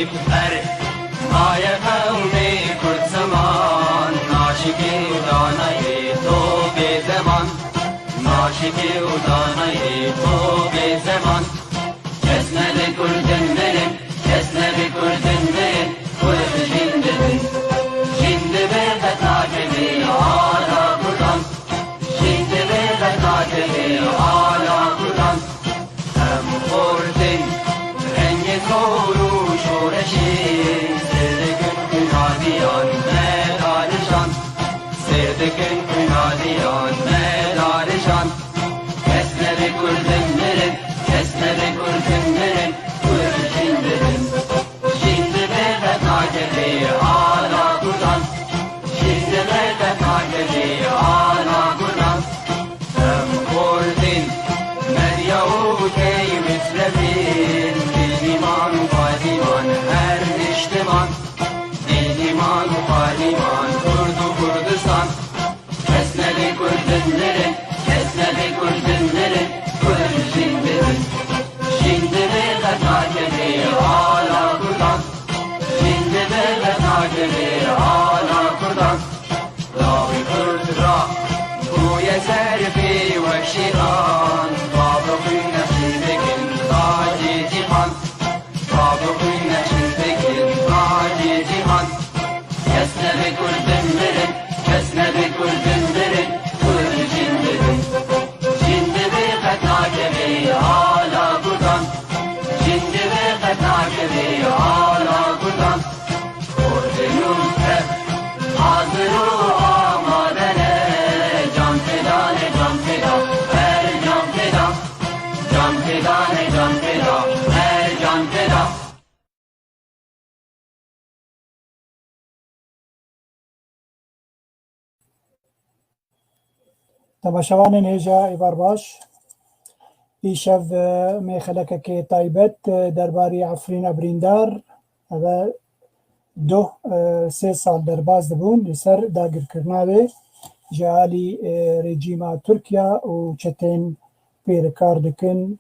بر مای قومی کرد زمان ناشکی و دانه تو به زمان ناشکی و دانه تو به زمان کسنه بکردن برن کسنه بکردن برن کرد جنده بن جنده به بتاجبی آلا کردن جنده به بتاجبی آلا کردن هم خوردن رنگ کورو شورشی سردکن کنادیان مدارشان سردکن کنادیان مدارشان کسنه بکردن برن کسنه بکردن برن کرد جنده بن جنده به بتاجبی آلا کردن جنده به بتاجبی آلا کردن هم خوردن مریاوتی مثلبین دیلیمان و قادیمان هر نشتمان دیلیمان و قادیمان کرد و کردستان کسنه بکردن برن کسنه بکردن برن کرد جنده بن جنده به بتاجبی آلا کردن جنده به بتاجبی آلا کردن راوی کرد را بوی زرفی و شیران بابقی نشیدکن تاجی جیهان بابقی نشیدکن تاجی جیهان کسنه بکردن برن کسنه بکردن برن کرد جنده بن جنده به بتاجبی آلا کردن جنده به بتاجبی آلا کردن کردنون هف حاضر و آمادنه جان فدانه جان فدا هر جان فدا جان فدانه جان فدا هر جان فدا تماشاوان نهجا ایوار باش ایشف می خلکه که تایبت درباری عفرین بریندار و دو سه سال درباز دبون لسر داگرکرناوی جالی رژیما ترکیا و چتین پیرکار دکن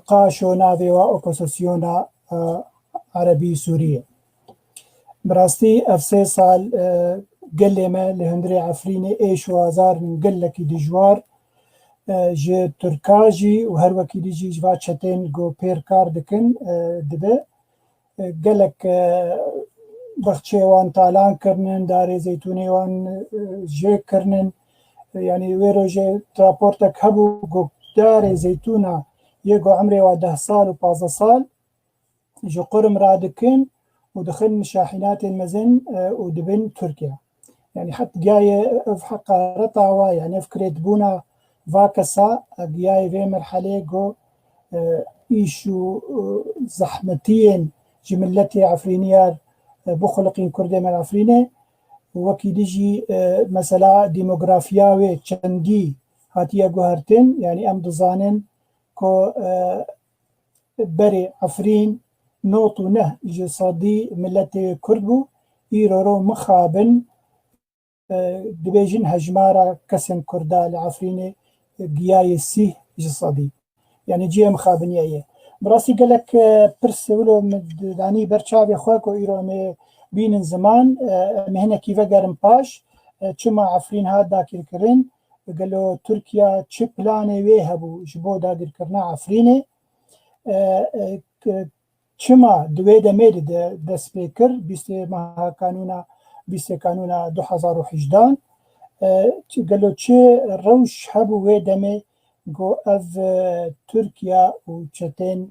قاشو ناوی و اپوزیسیونا عربی سوریه براستی اف سه سال قل ما لهندري عفرين ايش وازار من قلك دجوار جي تركاجي وهر وكي ديجي جوا چتين جو بيركار دكن دبه قلك بخشيوان طالان كرنن داري زيتوني وان جي كرنن يعني ويرو جي ترابورتك هبو جو داري زيتونا يقو عمري 10 سال و 15 سال جو قرم رادكن ودخل شاحنات المزن ودبن تركيا يعني حتى جاي في حق رطاوة يعني فكرت بونا فاكسا جاي في مرحلة جو إيشو زحمتين جملتي عفرينيار بخلقين كردي من عفرينة وكي ديجي مثلا ديموغرافياوي چندي هاتيا جوهرتين يعني أم دزانن كو بري عفرين نوط نه جسادي ملت كردبو إيرورو مخابن دبيجن هجمارا كسن كردا لعفرين قياي سيه جسادي يعني جيه مخابنية براسي قالك برس ولو مداني برشاوي خواكو إيرو مي بين زمان مهنا كيفا قارن باش چما عفرين هاد داكر كرن قالو تركيا چه بلاني ويهبو جبو داكر كرنا عفرين چما دوی دمید دست بکر بیست ماه کانونا 2018 قالوا چه روش هبو وی دمه گو اف ترکیا و چتن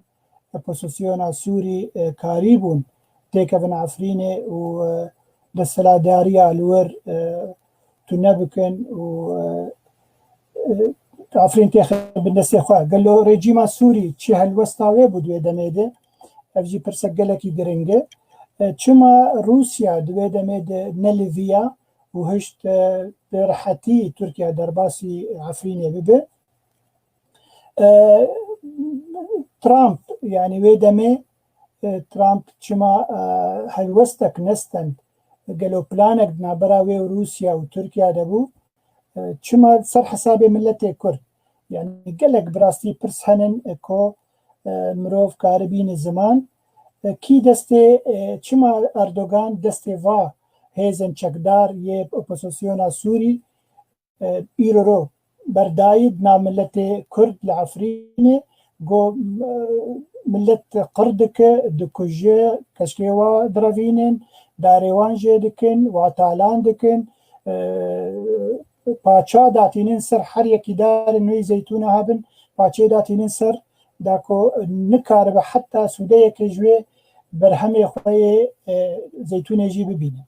اپوزیسیونا سوری کاریبون تیکفن عفرینه و دستلاداری الور تنبکن و عفرين تاخذ بالنسي خواه قال له ريجيما سوري تشي هالوستاوي بدوي دميده افجي برسقلكي درنجه تشما روسيا دوي دميد نلفيا وهشت برحتي تركيا درباسي عفريني ببه ترامب يعني ويدمي ترامب تشما هالوستك نستن قالوا بلانك نابراوي وروسيا وتركيا دبو چما سر حسابي ملتي كرد يعني قالك براستي برس هنن اكو مروف كاربين الزمان کی دسته چما اردوغان دسته و هیزن چکدار یه اپوزیسیونا سوری ایرو رو برداید نا ملت کرد لعفرینه گو ملت قردك دكوجي كشكيوا درافينن داريوان جدكن واتالان دكن پاچا داتینن سر هر یکی دار نوی زیتون هابن پاچه داتینن سر داکو نکار به حتی سوده یک جوی برهمه خوی زیتون جی ببینه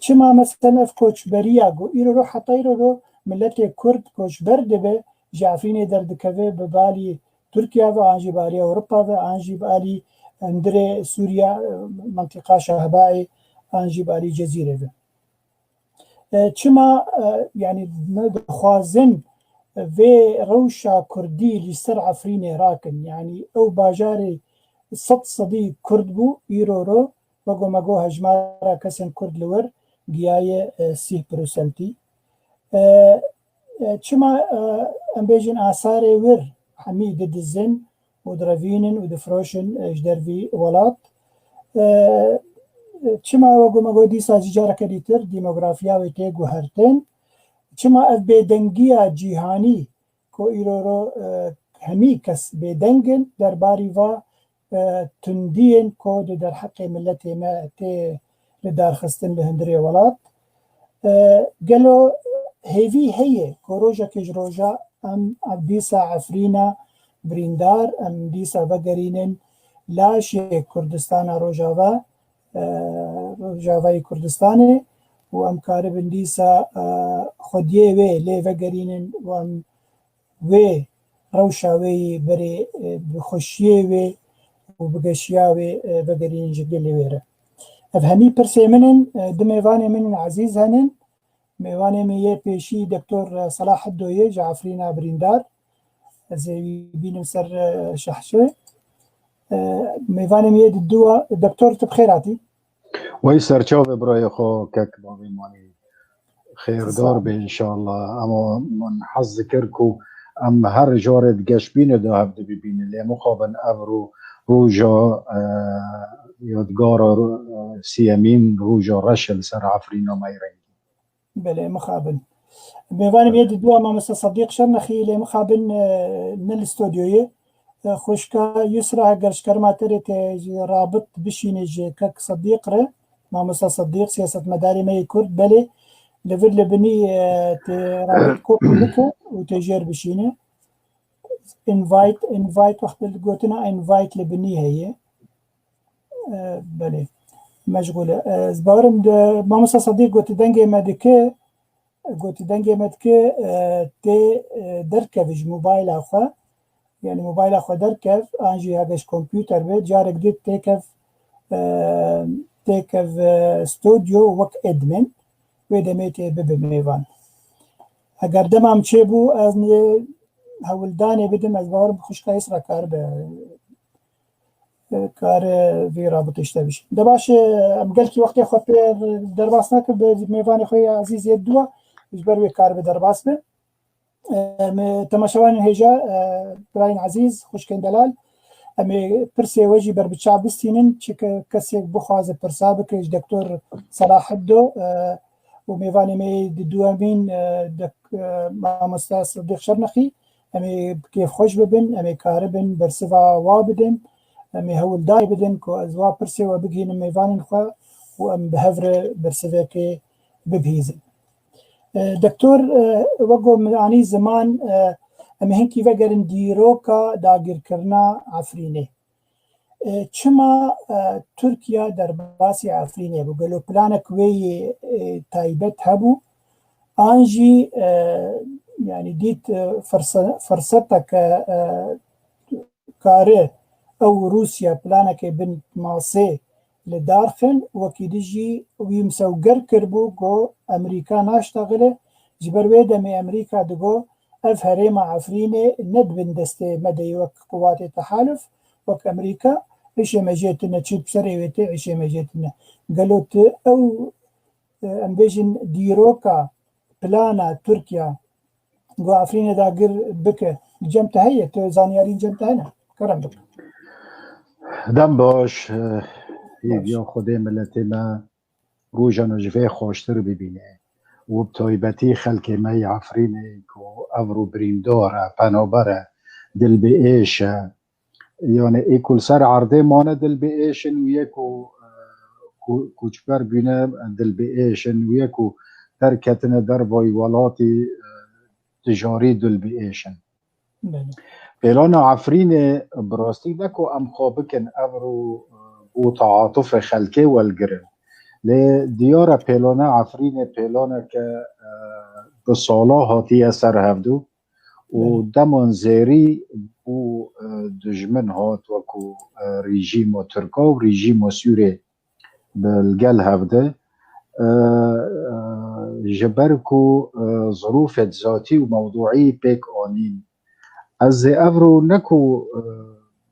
چما مثلا اف کوچ بریاگو ایرو رو حتی ایرو رو ملت کرد کوچ برده به جعفرین دردکوه به بالی تركيا وانجي بالي اوروبا وانجي بالي اندري سوريا منطقه شهباء انجي بالي جزيره چما يعني خوازن في روشا كردي لسر عفرين راكن يعني او باجاري صد صدي كرد بو يرورو وقو مقو هجمارا كسن كرد لور قياية 6% چما امبيجن آثاري ور حمي ضد الزن ودرافينن ودفروشن جدرفي ولات چما وقو مقو ديسا جيجارة كديتر ديموغرافيا ويتيقو هرتن چما اف بيدنگيا جيهاني كو ايرورو همي كس بيدنگن در باري و تندين كو در حق ملتي ما تي لدار خستن لهندري ولات قالو هيفي هي كوروجا كجروجا ام ديسا عفرينا بريندار ام ديسا بقرينن لاشي كردستان روجاوا روجاوای كردستاني وام كاربن ديسا خوديه وي لي بقرينن وام وي روشاوي بري بخشيه وي وبقشياوي بقرينن جدل ويره افهمي برسيمنن دميواني من عزيز هنن ميواني ميه بيشي دكتور صلاح الدوية جعفرينا بريندار زي بينم سر شحشة ميواني ميه الدوا دكتور تبخيراتي ويسر شوف براي خو كك بابي ماني خير دار به ان شاء الله اما من حظ كركو ام هر جارد گشبين ده هبده ببين اللي مخابن افرو روجا يدگار سيامين روجا رشل سر عفرينا ميرين بله مخابن ميواني ميه الدوا ما مسا صديق شرنخي لي مخابن نل استوديويه خوشكا يسرع قرش كرماتري رابط بشينج كك صديق ره ما مسا صديق سياسة مداري مي كرد بلي لفل لبني رابط كوك لك وتجير بشينه انفايت وقت اللي قلتنا انفايت لبني هي بلي مشغولة زبارم ما مسا صديق قلت دنجي مدكي تي دركفج موبايل اخوا يعني موبايل اخو دركف انجي هذاش كمبيوتر بيت جارك ديت تيكف ستوديو وك ادمن ويدميتي ببميفان اگر دمام چه بو از هولداني بدم از باور بخشكا يسرا کار وی رابطش تبیش دباش ام قلت وقتی خو درباس نک به میوان خوی عزیز یدوا اجبر وی کار به درباس به تماشوان هجا براين عزيز خوشكن دلال امي برسي وجي بربچا بستينن چك كسي بخواز برسابك دكتور صلاح الدو وميفاني مي دوامين دك مامستا صديق شرنخي امي كيف خوش ببن امي كاربن برسفا وابدن امي هول داي بدن كو ازوا برسي وبقين ميفانن خو وام بهفر برسفاكي ببهيزن دكتور وقو معني زمان ام هنكي وقرن ديروكا داگیر کرنا عفرینه چما تركيا در باسی عفرینه بو گلو پلانک وی تایبت هبو انجي يعني ديت فرصتك كاره او روسيا پلانك بن ماسي لدارخن وكيدجي ويمسوقر كربو جو امريكا ناشتغله جبروي دمي امريكا دغو اف هريما عفرينه ندبن دستي مدي وك قوات التحالف وك امريكا ايش مجيتنا تشيب سريوتي ايش مجيتنا قالوت او امبيجن ديروكا بلانا تركيا جو عفرينه داقر بك جمتها هي زانيارين جمتها هنا كرم بك دم باش یا خود ملت ما روژان و جوه خوشتر ببینه و بتایبتی خلک ما عفرینه که افرو برینداره پنابره دل به ایشه یعنی ای کل سر عرضه مانه دل به ایشن و یکو کوچبر بینه دل به ایشن و یکو ترکتن در وایوالاتی تجاری دل به ایشن پیلان عفرین براستی نکو ام خوابکن افرو و تعاطف خلکه والگرن لی دیار پیلان عفرین پیلان که به سالا هاتی اثر هفدو و دمان زیری و دجمن هات وکو رژیم و ترکا و رژیم و سوره بالگل هفده جبرکو ظروف ذاتی و موضوعی پیک آنین از افرو نکو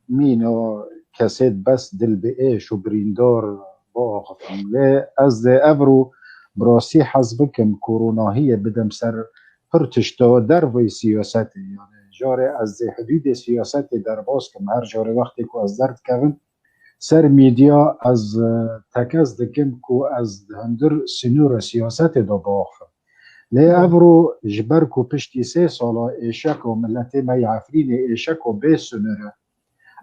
مینو کسید بس دل به ایش و بریندار با آخفم لی از افرو براسی حزبکم کروناهی بدم سر پرتشتا در وی سیاستی یعنی جاره از حدود سیاستی در باز کم هر جاره وقتی که از درد کردن سر میدیا از تکز دکم که از هندر سنور سیاست دا باخم لی افرو جبر که پشتی 3 سالا ایشک و ملت مای عفرین ایشک و بی سنره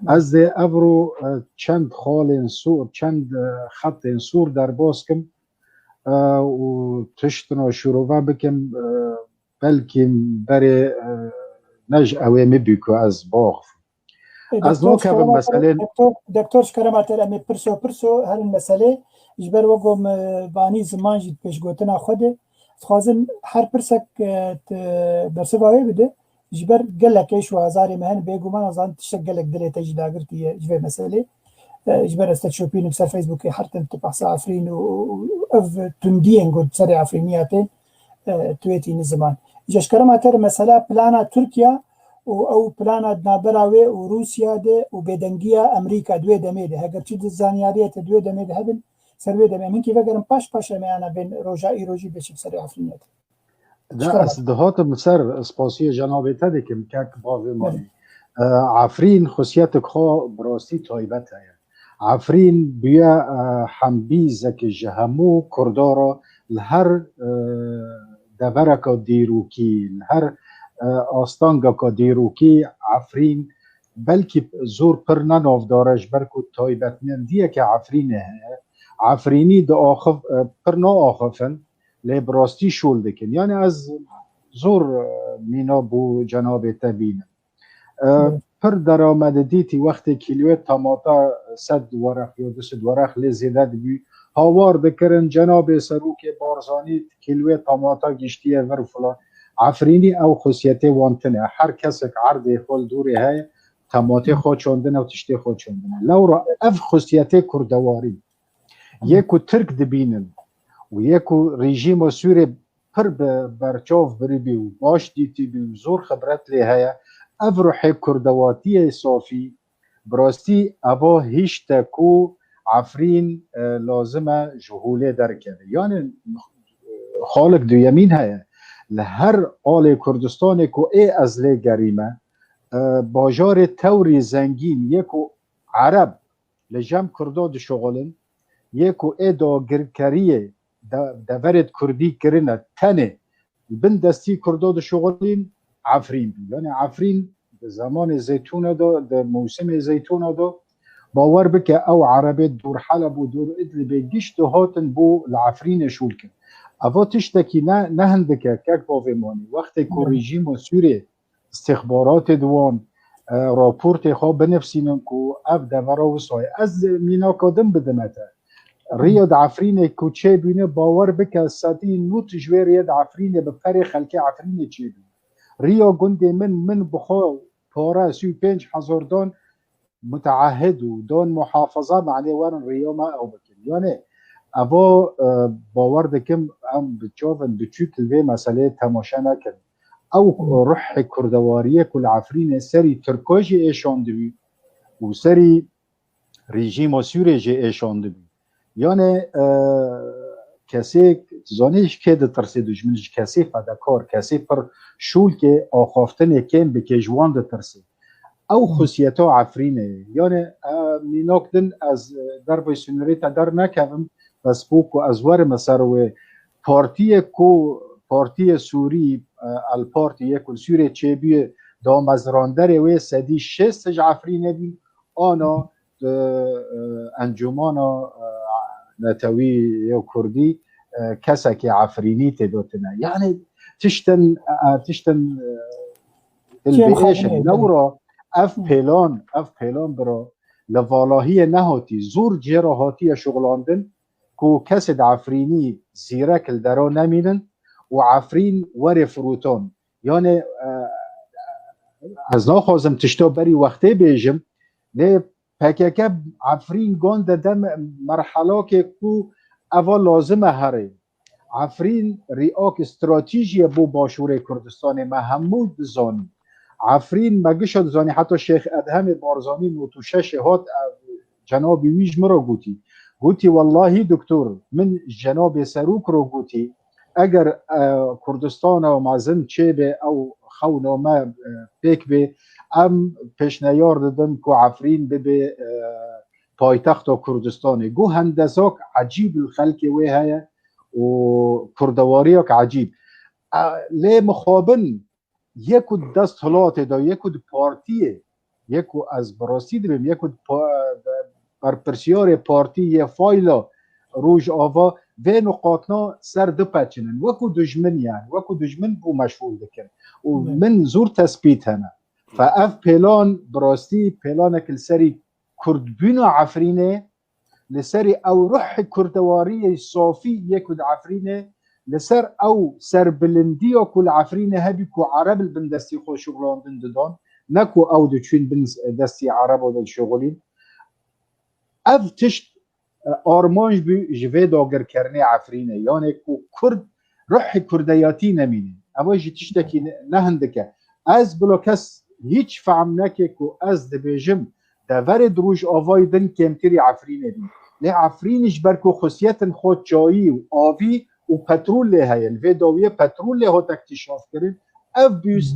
از افرو چند خال سور چند خط سور در باز کم و تشتنا شروع بکم بلکه برای نج اوه بیکو از باغ از نو که مثلا دکتر شکرم اتر امی پرسو هر مسئله جبر وگم بانی زمان جید پیش گوتنا خوده خوازم هر پرسک برسوائه بده جبر گلک ایش و هزاری مهن بگو من از آن تشک گلک دلی تجید آگرتی جبر مسئله جبر استد شوپین بسر فیسبوکی هر تن تپحص عفرین و اف تندین گود سر عفرینیاتین تویتی نزمان جشکرم اتر مسئله پلانا ترکیه او پلانا نابراوی و روسیا ده و بدنگیا امریکا دوی دمه ده اگر چی زانیاریت دوی دمه ده هبن سروی دمه من کی وگرم پاش میانا بین روجی بشه سر عفرینیت ده از دهات مصر اسپاسی جناب تده که مکک باوی مانی عفرین خصیت خوا براستی تایبت هیا عفرین بیا حنبیزه که جهمو کردارا لهر دورکا دیروکی لهر آستانگا کا دیروکی عفرین بلکه زور پر نناف دارش برکو تایبت مندیه که عفرینه عفرینی دا آخف پر نا آخفن لی براستی شول دکن یعنی از زور مینا بو جناب تبین پر در آمده دیتی وقتی کیلوی تماتا 100 ورق یا 200 ورق لی زیده بی هاوار دکرن جناب سروک بارزانی کیلوی تماتا گشتیه ور فلان عفرینی او خصیت وانتنه هر کس که عرض خول دوری های تماتی خود چوندنه و تشتی خود چوندنه لورا اف خصیت کردواری یکو ترک دبینن و یکو رژیم و سوری پر برچاف بری بی و باش دیتی بی و زور خبرت لی های اف روحی کردواتی صافی براستی اوا هیچ تکو عفرین لازمه جهوله در کرده یعنی خالق دو یمین های لهر آل کردستان کو ای از لی گریمه باجار توری زنگین یکو عرب لجم کرداد شغلن یکو ای دا گرکریه دورد کردی کرنه تنه بندستی کرداد شغلین عفرین یعنی عفرین زمان زیتون دا موسم زیتون دا باور بکه او عربی دور حلب و دور ادلب گشت هاتن بو لعفرین شول کن اوا تشتکی نه هندکه کک باوی مانی وقتی که رژیم و سوری استخبارات دوان راپورت خواه بنفسینن که اف دورا وصای از مینا کادم بدمته ریاد عفرین که بینه باور بکه ساتی نوت جوی ریاد عفرین بپری خلک عفرین چه بینه ریا گنده من بخوا پاره 35,000 دان متعهد و دان محافظه معنی وارن ریا ما او بکن یعنی اوا باور دکم ام بچوفن بچوت الوی مسئله تماشا نکن او روح کردواریه کل عفرین سری ترکاجی ایشان دوی و سری رژیم و سوریجی ایشان دوی یعنی کسی زانیش که ده ترسی دجمنش کسی فدکار کسی پر شول که آخافتن کن بکجوان ده ترسی او خصیتا عفرینه یعنی نیناکدن از در بای سنوری تا در نکوم بس بوکو از ور مسر و پارتی سوری الپارتی یکل سوری چه بیه دا مزراندر و سدی شست عفرین بین آنا انجمانا نتوی یا کردی کسا که عفرینی تدوتنه یعنی تشتن البیشن نورا اف پیلان برا لوالاهی نهاتی زور جراحاتی شغلاندن کو کسد عفرینی زیرکل درا نمینن و عفرین ور فروتان یعنی از ناخوازم تشتا بری وقتی بیجم نه پکیکه عفرین گاند دم مرحله که کو اول لازمه هره عفرین ریاک استراتیجی بو باشور کردستان محمود زانی عفرین مگه شد زانی حتی شیخ ادهم بارزانی نوتوشش هات جناب ویج مرا گوتی والله دکتر من جناب سروک رو گوتی اگر کردستان و مازن چه به او خونه ما پیک به ام پیشنهاد دادن که عفرین به پایتخت کردستان گو هندساک عجیب الخلق وی های و کردواریاک عجیب لی مخابن یکو دست هلات دا یکو پارتیه یکو از براستی درم یکو بر پرسیار پارتی یه فایلا روش آوا و نقاطنا سر دو پچنن وکو دجمن یعنی وکو دجمن بو مشغول دکن و من زور تثبیت هنه فاف پیلان براستی پیلان کل سری کردبین و عفرینه لسری او روح کردواری صافی یکو عفرینه لسر او سر بلندی و کل عفرینه هبی کو عرب البندستی خو شغلان دندان نکو او دچین دستی عرب و دل شغلین اف تشت آرمانج بی جوه داگر کرنه عفرینه یعنی کو کرد روح کردیاتی نمینه اما جی تشتکی نهندکه از بلو کس هیچ فهم نکه که از دبیجم دور دروش آوای دن کمتری عفرینه بین لی عفرینش برکو خصیت خود جایی و آوی و پترول لی هین و داویه پترول لی ها تکتشاف کرن اف بیوز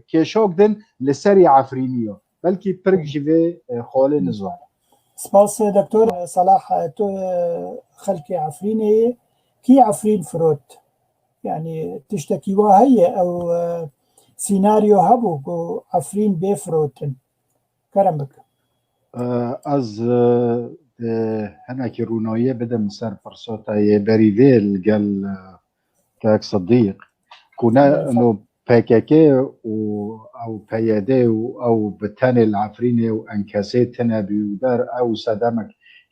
کشاک دن لسری عفرینی ها بلکه پرک جوه خاله نزوان سپاس دکتر صلاح تو خلق عفرینه کی عفرین فرود يعني تشتكي وهي او سيناريو هبو جو عفرين بيفروتن كرمك از هناك روناية بدم سر فرصة بريفيل قال كاك صديق كنا انه باكاكي او بايادي او بتاني العفريني وانكاسي تنبي ودار او صدمك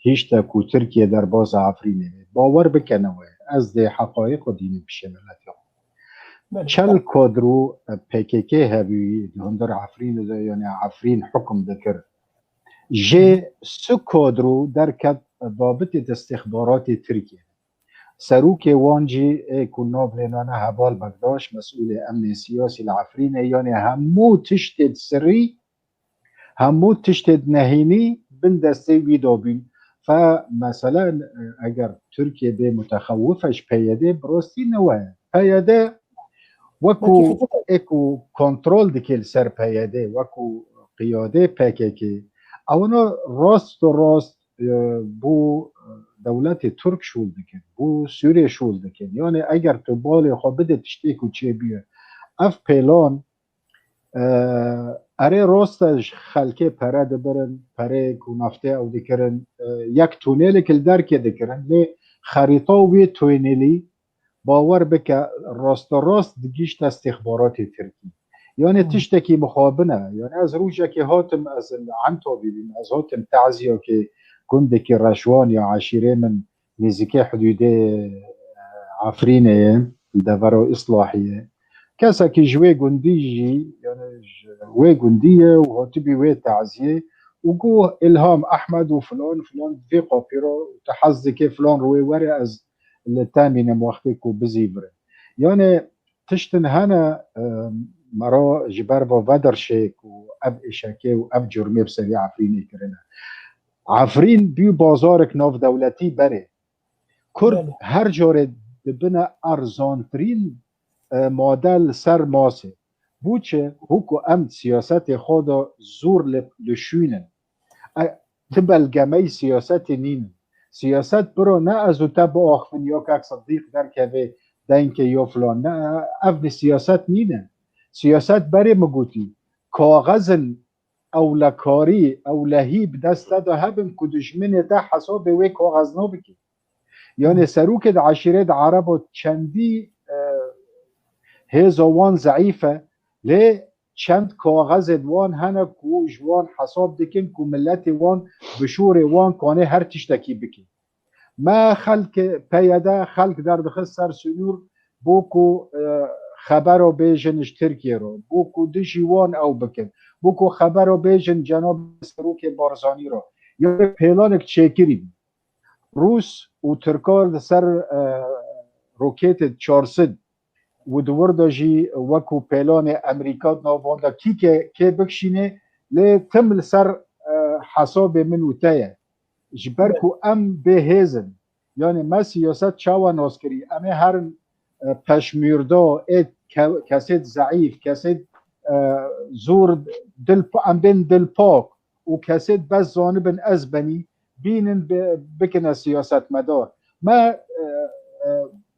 هيشتا كو تركيا در باز عفريني باور بكنوه از ده حقایق و دینی بشملت چل کادرو پیکیکی هبی هندر عفرین ده یعنی عفرین حکم دکر جه سو کادرو درکت ضابط استخبارات ترکیه سروک وانجی کناب لینانه هبال بگداش مسئول امن سیاسی العفرین یعنی همو تشتد سری همو تشتد نهینی بن دسته ویدابین فمثلا اگر ترکیه به متخوفش پیاده براستی نوه پیاده وکو اکو کنترل دکل سر پیاده وکو قیاده پکه اونا راست و راست بو دولت ترک شول دکن بو سوریه شول دکن یعنی اگر تو بالی خواه بده تشتیکو چه بیه اف پیلان اره راستش خلکه پره دبرن پره کنافته او دکرن یک تونیل کل درکه دکرن لی خریطا وی تونیلی باور بکه راست دگیشت استخبارات ترکی یعنی تشتکی مخابنه یعنی از روشه که هاتم از عنتو بیدیم از هاتم تعزیه که کنده که رشوان یا عشیره من نزیکه حدوده عفرینه دورو اصلاحیه کسا که جوی گندیجی یعنی وی گندیه و هاتبی وی تعزیه و گو الهام احمد و فلان في قاپیرو تحظی که فلان روی وره از التامین موقتی که بزیبره یعنی تشتن هنه مرا جبر با ودر شیک و اب اشاکه و اب جرمه بسری عفرینی کرنه عفرین بیو بازارک ناف دولتی بره کرد هر جاره ببینه ارزانترین مدل سر ماسه بوچه هوکو ام سیاست خود زور لشونن تبلغمي سياسات نين سياسات برو نا ازو تبو اخفن يوكاك صديق در كذا دينك يو فلان نا افن سياسات نين سياسات بري مقوتي كاغزن او لكاري او لهيب دست دا هبم كدشمن دا حساب وي كاغزنا بكي يعني سروك دا عشيرة عرب و چندي هزوان ضعيفة ليه چند کاغذ وان هنه کو جوان حساب دکن کو ملت وان بشور وان کانه هر تشتکی بکن ما خلق پیاده خلق در دخل سر سنور بوکو خبر رو بیجنش ترکیه رو بوکو دشی وان او بکن بوکو خبر رو بیجن جناب سروک بارزانی رو یا پیلانک چیکریم روس و ترکار سر روکیت 400 و دورده جی وکو پیلان امریکا نوانده کی بکشینه لی تمل سر حساب من و تایه جبرکو ام به هزن یعنی ما سیاست چاوا ناسکری اما هر پشمیرده اید کسید ضعیف کسید زور ام بین دل پاک و کسید بس زانبن از بنی بینن بکنه سیاست مدار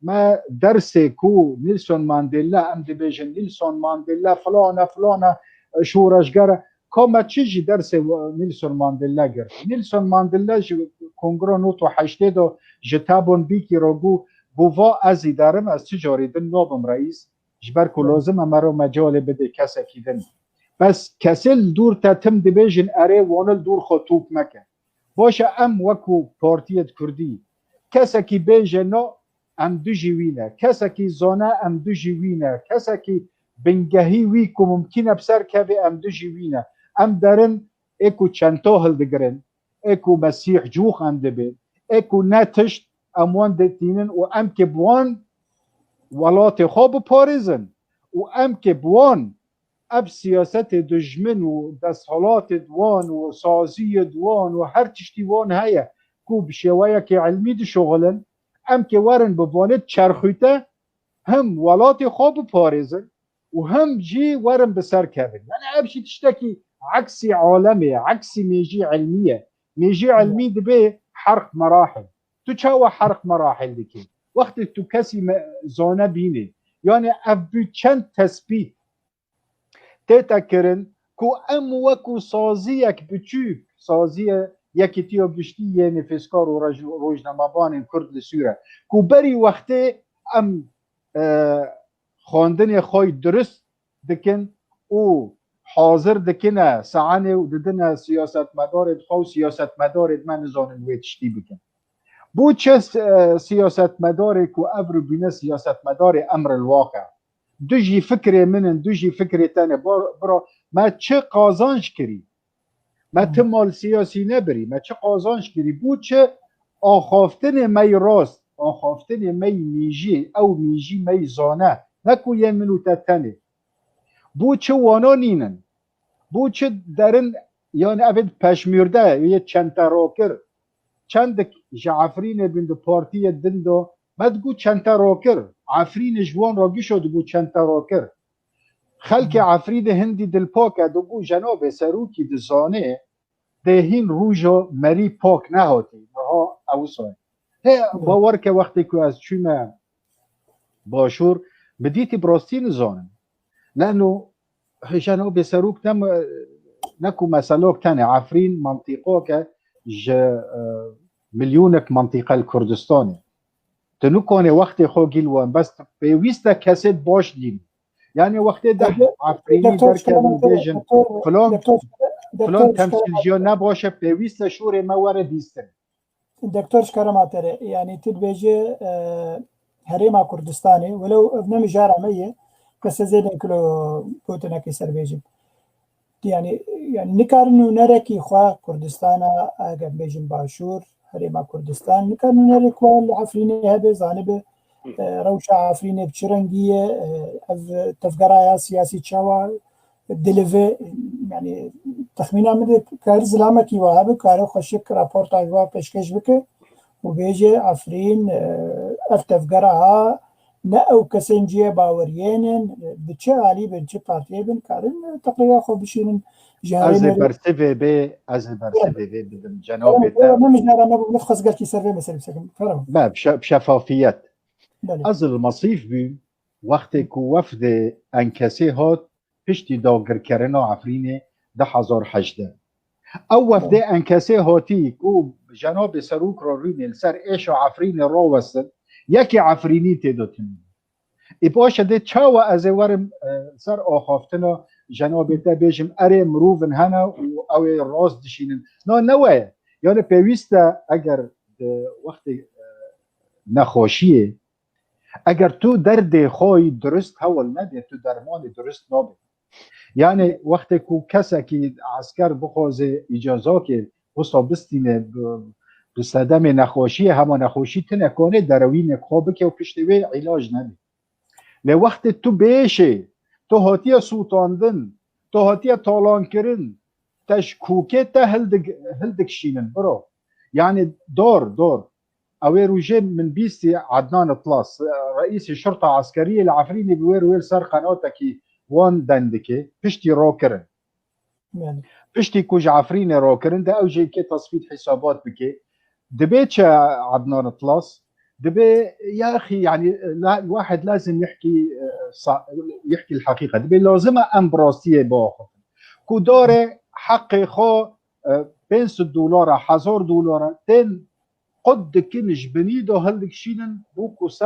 ما درسي كو نيلسون مانديلا ام دي بيجن نيلسون مانديلا فلانه شورشگر كما تشجي درس نيلسون مانديلا گر نيلسون مانديلا كونغرو نوتو 80 جتابون بيكي روغو بووا از ادارم از تجاری دن نوبم رئیس جبر کو لازم مرو مجال بده کسکی دن بس کسل دور تتم دي بيجن اري وانل دور خطوب مکه باشه ام وکو پارتیت کردی کسکی بيجن ام دو جوینه کسکی زانه ام دو جوینه کسکی بنگهی وی که ممکنه بسر که ام دو جوینه ام درن اکو چنتا هل دگرن اکو مسیح جوخ انده بید اکو نتشت اموان دتینن و ام که بوان ولات خواب پارزن و ام که بوان اب سیاست دجمن و دستحالات دوان و سازی دوان و هر چشتی وان هیا کو بشوایه که علمی دو شغلن ام که ورن بوانت چرخویته هم ولات خواب پارزن و هم جی ورن بسر کردن یعنی ابشی تشتکی عکسی عالمه عکسی میجی علمیه میجی علمی دبه حرق مراحل تو چاو حرق مراحل دکی وقتی تو کسی زانه بینه یعنی افبی چند تثبیت تیتا کرن که ام وکو سازی یک بچوک سازی یکی تیو گشتی یه نفسکار و روزنامه‌بان کرد لسوره که بری وقتی ام خواندن خوی درست دکن و حاضر دکنه سعانه و ددن سیاست مدارد خو سیاست مدارد من زانن ویتشتی بکن بو چه سیاست مداره که ابرو بینه سیاست مداره امر الواقع دوجی فکر منن دوجی فکر تنه برا ما چه قازانش کری ما تمال سیاسی نبری ما چه قازانش کری بو چه آخافتن می راست آخافتن می میجی او میجی می زانه نکو یه منو تتنه بو چه وانا نینن بو چه درن یعنی اوید پشمیرده یه چند تراکر چند جعفرین بند پارتی دندو مدگو چند تراکر عفرین جوان راگی شد گو چند تراکر خلق عفرید هندی دل پاکه دو جناب سروکی دزانه دهین روژا مری پاک نهاتی ها اوسای باور که وقتی که از چون باشور بدیتی براستی نزانم لانو جناب سروک نکو مسئله تنه عفرین منطقه که مليونك منطقة الكردستان تنو كوني وقت خو جلوان بس بيويستا كاسيت باش دين يعني وقت ده عفريني بركة بيجن فلان تمثيلجيا نباشه بيويستا شوري ما ورد ديستن دكتور شكرماتري يعني تدبيجي هريما كردستاني ولو نمي جارة مية بس زيدن كلو بوتنا كسر بيجي يعني نكارنو نركي خواه كردستانا اگر بيجن باشور هريما كردستان نكارنو نركي خواه العفريني هبه زانبه روشة عفريني بچرنگية تفقرايا سياسي چاوا دلوه يعني تخمينا مده كاري زلامكي وهبه كاري خوشك راپورت آجوا پشکش بكه و بيجي عفرين افتفقراها نه او کسنجیه باورینن بچه عالی بن چه پارتیه بن کارن تقریبا خو بشینن از برسیوی بدم جناب تا نمیجارم نبود نفخص قال کی سروی مثلا بسکم فرام بشفافیت از المصيف بی وقتی که وفد انکسی هات پشتی داگر کردن عفرین 2018 او وفد انکسی هاتی که جناب سروک را روی سر ایش عفرین را وستن یکی عفرینی تداتن ای باشه ده چاو از ورم سر آخافتنا جناب تا بیجم اره مروفن هنه و او راست دشینن نوه یعنی پیوسته اگر وقت نخوشیه اگر تو درد خوی درست حول نده تو درمان درست نابه یعنی وقتی که کسی که عسکر بخوازه اجازه که بستینه به صدم نخوشی همه نخوشی تنکانه دروین خوابه که و پشتوی علاج نده لی وقت تو بیشه تو هاتی سوتاندن تو هاتی تالان کرن تشکوکه تا هلدک شینن برو یعنی دار اوی روجه من بیستی عدنان اطلاس رئیس شرطه عسکریه العفرینی بویر سر قناته که وان دندکه پشتی را کرن پشتی کج عفرین را کرن ده اوجه که تصفیت حسابات بکه دبي چه عدنان اطلاس دبي يا اخي يعني الواحد لازم يحكي الحقيقه دبي لازم امبراستيه باخذ كو داره حق خو $500 $1000 تن قد كنش بنيدو هلك شينن بوكو $100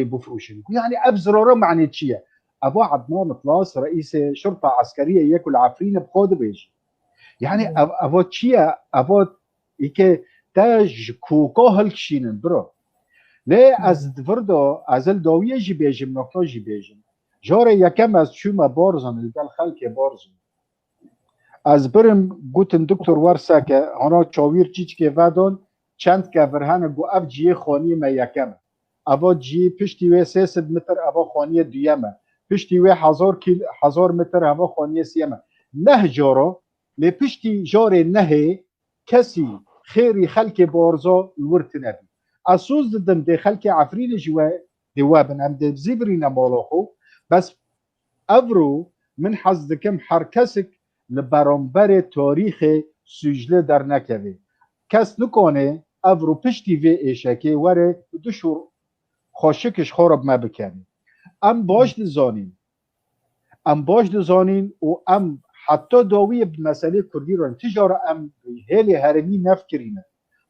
بفروشن يعني ابزراره معني تشيه ابو عدنان اطلاس رئيس شرطه عسكريه ياكل عفرين بخود بيجي يعني ابو تشيه ابو يكي تاج کوکا هل کشینن برو لی از دفردو از الداویه جی بیجم نقطه جی بیجم جاره یکم از شوم بارزن الگل خلک بارزن از برم گوتن دکتر ورسا که هانا چاویر چیچ که ودان چند که برهن گو اف جیه خانی ما یکم ابا جی پشتی وی 300 متر ابا خانی دویمه پشتی وی 1000 متر ابا خانی سیمه نه جارا لی پشتی جاره نه کسی خیری خلک بارزا الورت نبی اسوز ددم ده خلک عفرین جوا دوابن ام ده زیبرین مالاخو بس افرو من حز دکم هر کسک لبرانبر تاریخ سجله در نکوه کس نکنه افرو پشتی وی ایشکه وره دوشور خوشکش خورب ما بکنه ام باش دزانین و ام حتی داوی مسئله کردی رو تجاره ام هلی هرمی نفکرینه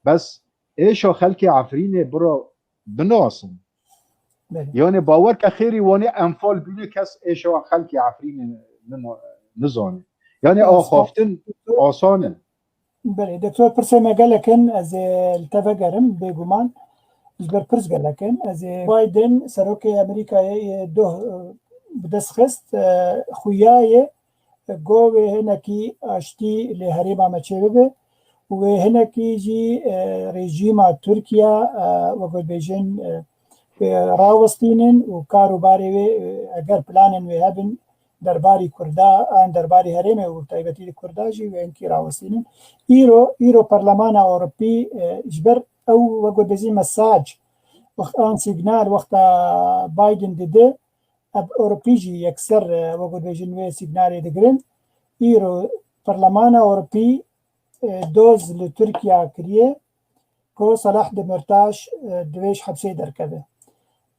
بس ایشا خلک عفرینه برا بناسن یعنی باور که خیری وانه انفال بینه کس ایشا خلک عفرینه نزانه یعنی آخافتن آسانه بله دکتر پرسه مگلکن از التفقرم بگومان جبر پرس گلکن از بایدن سروک امریکای دو بدست خست خویای گوه هنکی اشتی لحریم مچه به و هنکی جی رژیم ترکیه و بیجن راوستینن و کاروباری اگر پلانن و هبن درباری کردا ان درباری حریم و تایبتی کردا جی و انکی راوستینن ایرو پارلمان اروپی جبر او و بیجن مساج وقت آن سیگنال وقت بایدن دیده اب اروپیجی یکسر وقت بیجن و سیگنالی دگرن ایرو پارلمان اروپی دوز لترکیه کریه که صلاح دمرتاش دویش حبسی درکده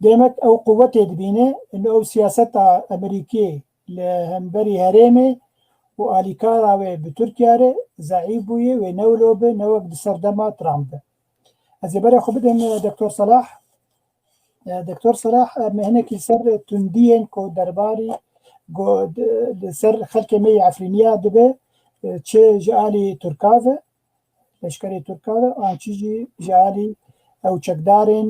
دیمک او قوت دبینه انه او سیاست امریکی لهمبری هرمه و آلیکارا و بترکیه ضعیف بویه و نولو به نوک دسردما ترامپ از برای خوب بدن دکتور صلاح مهنکی سر تندین که درباری سر خلک می عفرینیا دبه چه جالی ترکاوه لشکری ترکاوه آنچه جالی او چکدارن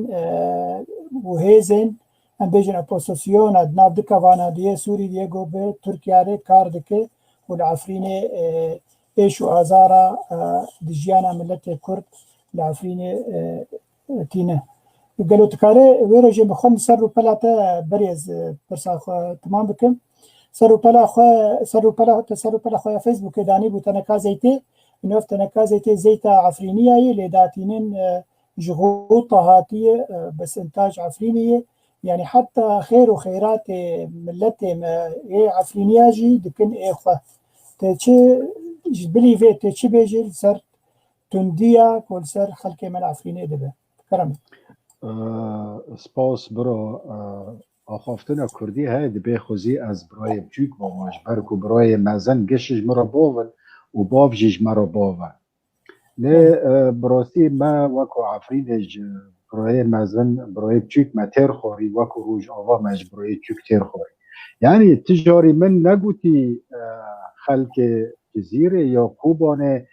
و هیزن ام بیجن اپوزیسیون ادناب دکا وانا دیه سوری دیه گو به ترکیه کار دکه و العفرینه ایش و آزارا دجیانا ملت کرد العفرینه تینه قالوا تكاري ويرو جي بخون سرو بلاتا بريز برسا تمام بكم سرو بلا خو فيسبوك داني بو تنكا زيتي انو تنكا زيتي زيتا عفرينيه لداتينن جغوطه هاتيه بس انتاج عفرينيه يعني حتى خير وخيرات ملتي عفرينيه جي دكن اخوه تچه بلیوه تچه بیجل سر تندیا کل سر خلق من عفرینه دبه کرم سپاس برا آخافتن کردی های دبه خوزی از برای بچوک با ماش برکو برای مزن گشش مرا باون و باب جیش مرا باون نه براستی ما وکو عفرینش برای مزن برای بچوک ما تیر خوری وکو روش آوا مش برای بچوک تیر خوری یعنی تجاری من نگوتی خلق جزیره یا کوبانه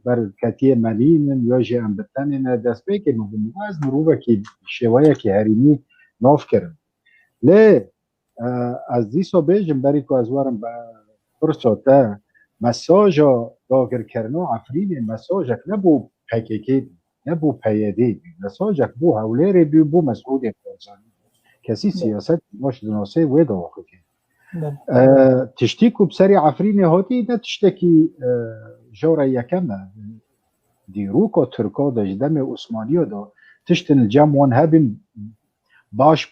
بر کتی منین یا جه ام بتنین دست بی که مهم از مروبه که شوایه که هریمی ناف کرن لی از دیسا بیجم بری که از وارم فرصاته مساجا داگر کرنو عفرین مساجک نبو پکیکی نبو پیدی مساجک بو حولیر بو مسعود فرزانی کسی سیاست ماش دناسه ویدا واقع تشتیکو بسری عفرین هاتی نه تشتکی جورا یکمه دیروکا ترکا دجدم عثمانی دا تشتن الجم وان هبین باش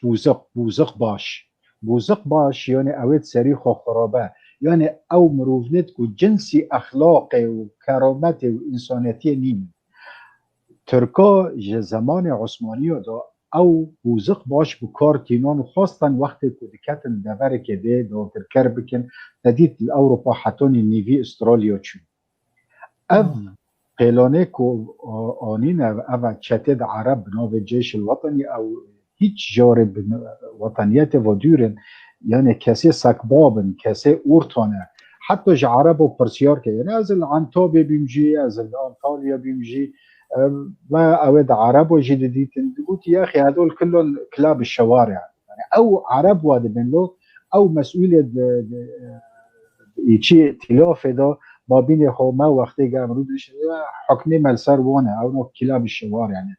بوزق باش یعنی اوید سری خو خرابه یعنی او مروفنت کو جنسی اخلاق و کرامت و انسانیتی نیم ترکا زمان عثمانی دا او بوزق باش بکار تینان خواستن وقتی که دکتن دبره که ده داکر کر بکن تدید الاوروپا حتونی نیوی استرالیا چون او قیلانه که آنین او چتد عرب ناو جیش الوطنی او هیچ جارب وطنیت و دورن یعنی کسی سکبابن کسی اورتانه حتی جا عرب و پرسیار که یعنی از الانتابی بیمجی از الانطالیا بیمجی و اوید عرب و جدیدیتن قلت يا اخي هذول كلهم كلاب الشوارع يعني او عرب واد بنلو او مسؤوليه يجي ائتلاف ده ما بين خوما وقتی قامرو بش حكمي ملسر وونه او نو كلاب الشوارع يعني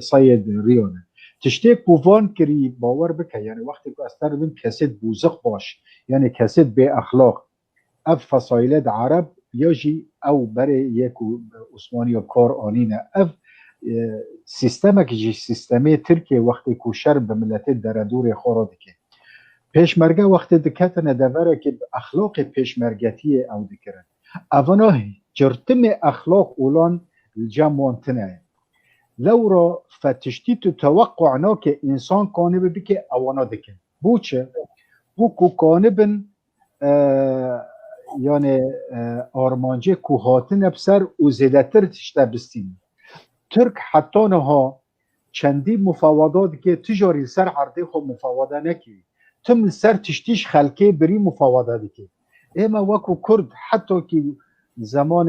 صيد ريون تشتيك بوفان كري باور بك يعني وقتی که استر بن کسد بوزق باش يعني كسد به اخلاق اف فصائل عرب یاجی او برای یک عثمانی و کار آنینه اف سیستمه که جی سیستمه ترکیه وقتی که شر به ملت دردور خوراده که پیشمرگه وقتی دکتن دوره که اخلاق پیشمرگتی او دکرن اونا جرتم اخلاق اولان الجمعانتنه لو را فتشتیت توقعنا که انسان کانه ببی که اوانا دکن بوچه بو کانبن yani armancı kuhatın hepser uzedetir tişte bistini. Türk hatta neha çendi mufavadat ki ticari ser arde xo mufavada neki. Tüm ser tiştiş xalki biri mufavada ki. Ema vaku Kurd hatta ki zaman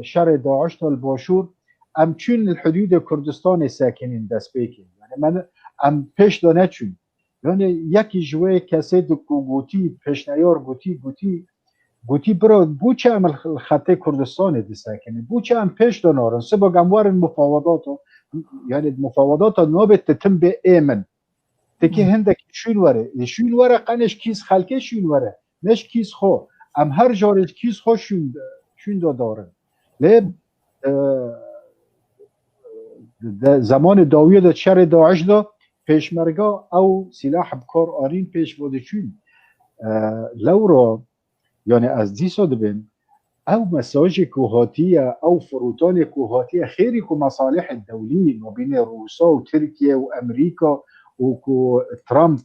şer Daesh tal Başur am çün الحدود Kürdistan sakinin dest peki. Yani ben am peş da ne çün. Yani yeki jwe kese de kuguti peşnayar guti گوتی برو بوچه هم خط کردستان دیسکنه بوچه هم پیش دانارن سبا گموارن مفاوضاتو یعنی مفاوضات نوبت تتم به ایمن تکی هندک شون وره قنش کیس خلکه شون وره نش کیس خو ام هر جارش کیس خو شون دارن لیب زمان داوید شر داعش دا پیشمرگا او سلاح بکار آرین پیش واده چون لورا یعنی از دیسا دبن او مساج کوهاتیه او فروتان کوهاتیه خیری که مصالح الدولی ما بین روسا و ترکیه و امریکا و که ترامپ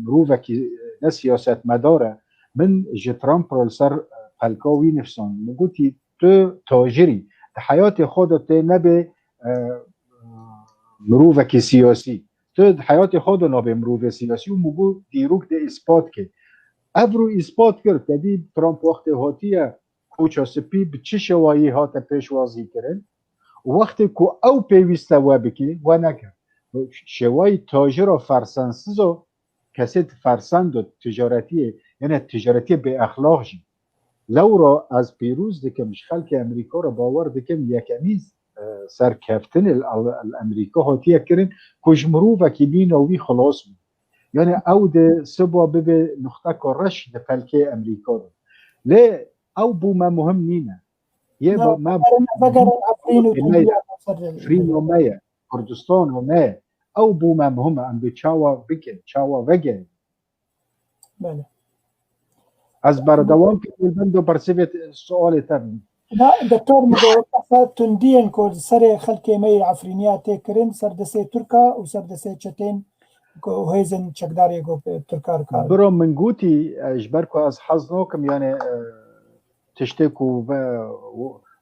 مروفه که نه سیاست مداره من جه ترامپ رو سر پلکاوی نفسان مگوتی تو تاجری حیات خودت نبه مروفه که سیاسی تو حیات خود نبه مروفه سیاسی و مگو دیروک ده اثبات که ابرو اثبات کرد که ترامپ وقتی هاتیه کوچا سپی به چه شوایی هات پیشوازی کرد وقتی که او پیوسته و بکی و نکرد شوایی تاجر و فرسانسیز و کسی فرسند و تجارتیه یعنی تجارتی به اخلاق جی لورا از پیروز دکمش خلک امریکا را باور دکم یکمیز سرکفتن الامریکا هاتیه کرد کجمرو و که بین اوی خلاص بود یعنی او ده سبا به نقطه کارش ده فلکه امریکا ده لی او بو ما مهم نینه یه با ما فرین و مایه کردستان و مایه او بو ما مهم ام به چاوا بکن چاوا وگه بله از بردوام که بندو برسیبت سؤال تبین لا دكتور مدو تندين كل سر خلك مي عفرينيات كرين سر دسي تركا وسر دسي تشتين وهيزن چقداري گو تركا ركار برو من قوتي اجبركو از حظنوكم يعني تشتكو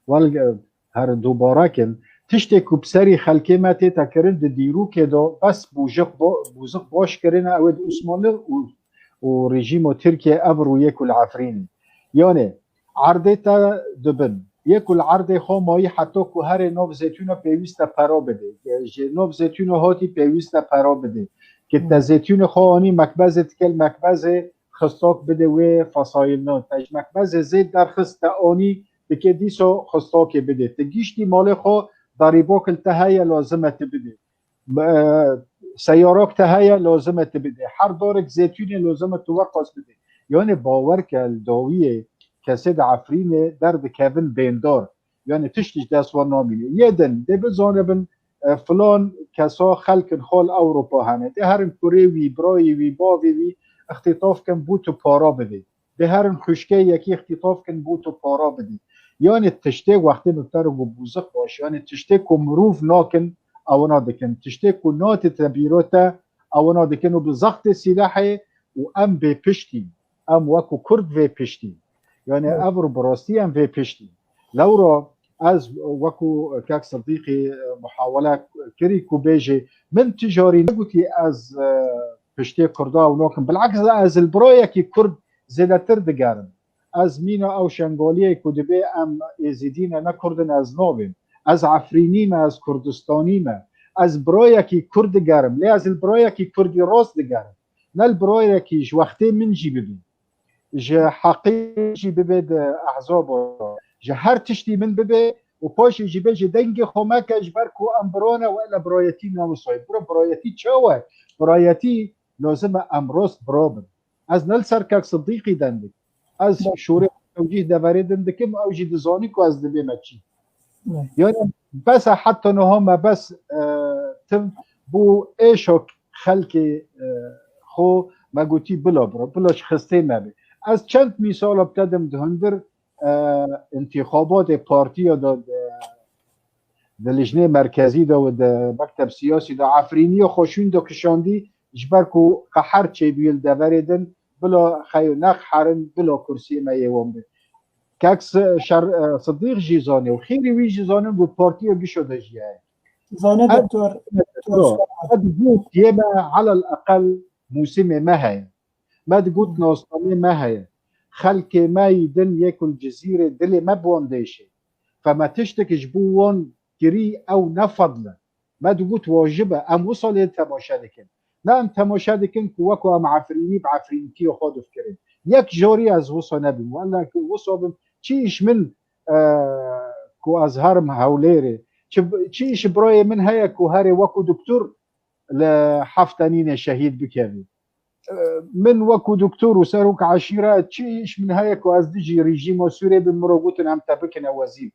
والغ هر دوباره کن تشتكو بسري خلكي ما تيتا كرين ديرو كدو بس بوزق باش كرين اود عثماني و رژیم ترکیه ابرو یکل عفرینی یعنی عرضه تا دبن یکل عرضه خو مایی حتی که هر نو زیتون پیوست پرا بده نو زیتون هاتی پیوست پرا بده که تا زیتون خو آنی مکبز تکل مکبز خستاک بده و فصایل نه تاج مکبز زید در خست آنی بکه دیسو خستاک بده تگیشتی مال خو ضریباک التهایی لازمت بده سیارات تهیه لازمه بده هر دارک زیتونی لازمه توقف بده یعنی باور که داویه کسی عفرین درد کevin بیندار یعنی تشتیش دست و نامینه یه دن ده بزانبن فلان کسا خلق خال اوروپا هنه ده هرن کره وی برای وی باوی وی اختطاف کن بوتو پارا بده ده هرن خشکه یکی اختطاف کن بوتو پارا بده یعنی تشتی وقتی مبتر و بوزق باش یعنی تشتی کمروف ناکن اونا دکن تشتكو نات تبيروتا اونا دکن و بزخت سلاحي و ام به پشتی ام وکو کرد به پشتی یعنی افر براستی ام به پشتی لورا از وکو کاک صدیقی محاوله کری کو بیجی من تجاری نگوتی از پشتی کردا و ناکن بالعکس از البرایا کی کرد زیادتر دگرن از مینا او شنگالیه کدبه ام ازیدین نکردن از نابیم از عفرینیم از کردستانیم از برایکی کرد گرم لی از البرایکی کردی راست گرم نه البرایکی ج وقتی من جی ببین ج حقی جی ببید احزاب ج هر تشتی من ببی و پاشی جی بی دنگ خمک اجبر کو امبرانه و الا برایتی نامصایب برو برایتی چوه برایتی لازم امروز برابر از نل سرکک صدیقی دندک از شوره توجیه دواری دندکم او جی دزانی کو از دبی مچی يعني بس حتى نهم بس تم بو ايشوك خلقي خو ما قلتي بلاش خسته ما بي از چند مثال ابتدم دهندر انتخابات پارتیا دا لجنه مرکزی دا و دا مکتب سیاسی دا عفرینی و خوشون دا کشاندی جبر کو قحر چه بیل دوریدن بلا خیو نخ حرن بلا کرسی ما یوان بی كاكس صديق جيزاني وخيري وي جيزاني بالبارتي بيشو دجيا زاني دكتور تقول يبقى على الاقل موسم ما هي ما تقول ناصطمي ما هي خلك ما يدن ياكل جزيره دلي ما بونديشي فما تشتك جبوون كري او نفضله ما تقول واجبه ام وصل تماشا لكن نعم تماشا لكن كوكو ام عفريني بعفرينتي وخذ فكرين ياك جوري از وصل نبي ولا وصل چیش من کو از هرم هوليري چیش برای من هيا کو هاري وكو دكتور لحفتنين شهيد بكامل من وكو دكتور وساروك عشيرات چیش من هيا کو از دجي ريجيم سوري بمروغوتن هم تبكن وزير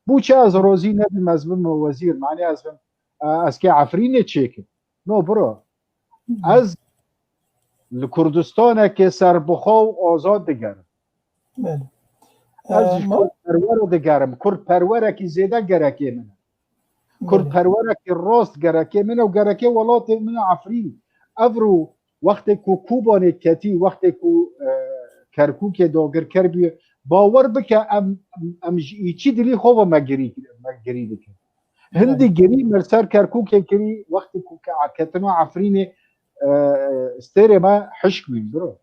بو چه از روزي نبي مزبم وزير معني از که عفرين چيك نو برو از لكردستان که سربخو آزاد دگر از کرد پرور دگرم کرد پروره که زیده گرکه منه کرد پروره که راست گرکه منه و گرکه ولات منه عفرین افرو وقتی که کوبانه کتی وقتی که کرکوک داگر کربی باور بکه ام چی دلی خوب مگری بکن هندی گری مرسر کرکوک کری وقتی که کتنو عفرین استیره ما حشک بیم برو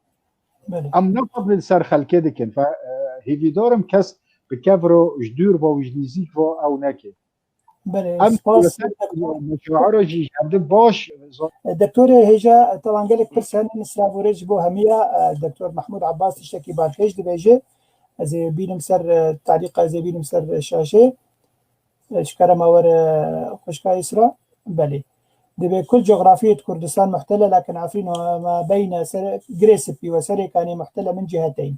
ام نقبل سر خلکه دکن هیوی دارم کس به کفرو جدور با وجنیزیک و او نکه بله سپاس مشاعر جی هبده باش دكتور هيجا طبعا قال لك برسان نسرافوريج بو همية دكتور محمود عباس تشتكي بعد ايش دي بيجي زي بينم سر تعليق زي بينم سر شاشة شكرا مور خوشكا يسرا بله دبي كل جغرافية كردستان محتلة لكن عارفين ما بين جريسبي وسري كان محتلة من جهتين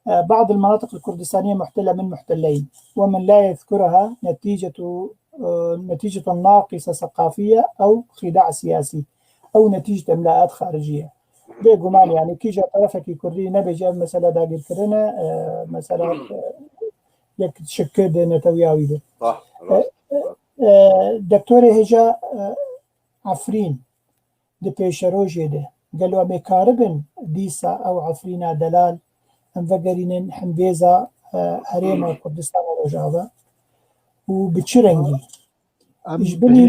بعض المناطق الكردستانية محتلة من محتلين ومن لا يذكرها نتيجة ناقصة ثقافية أو خداع سياسي أو نتيجة إملاءات خارجية بێگومان یعنی کیژە تەرەفێکی کوردی نەبێژە مەسەلە داگیرکردنە مەسەلا یەک شکر دێنێتەوە بێ دکتۆرێ هێژە عفرین di pêşerojê de gelo em ê karibin dîsa ew efrîna delal em vegerînin hembêza Herêma Kurdistana Rojava û bi çi rengî ji binî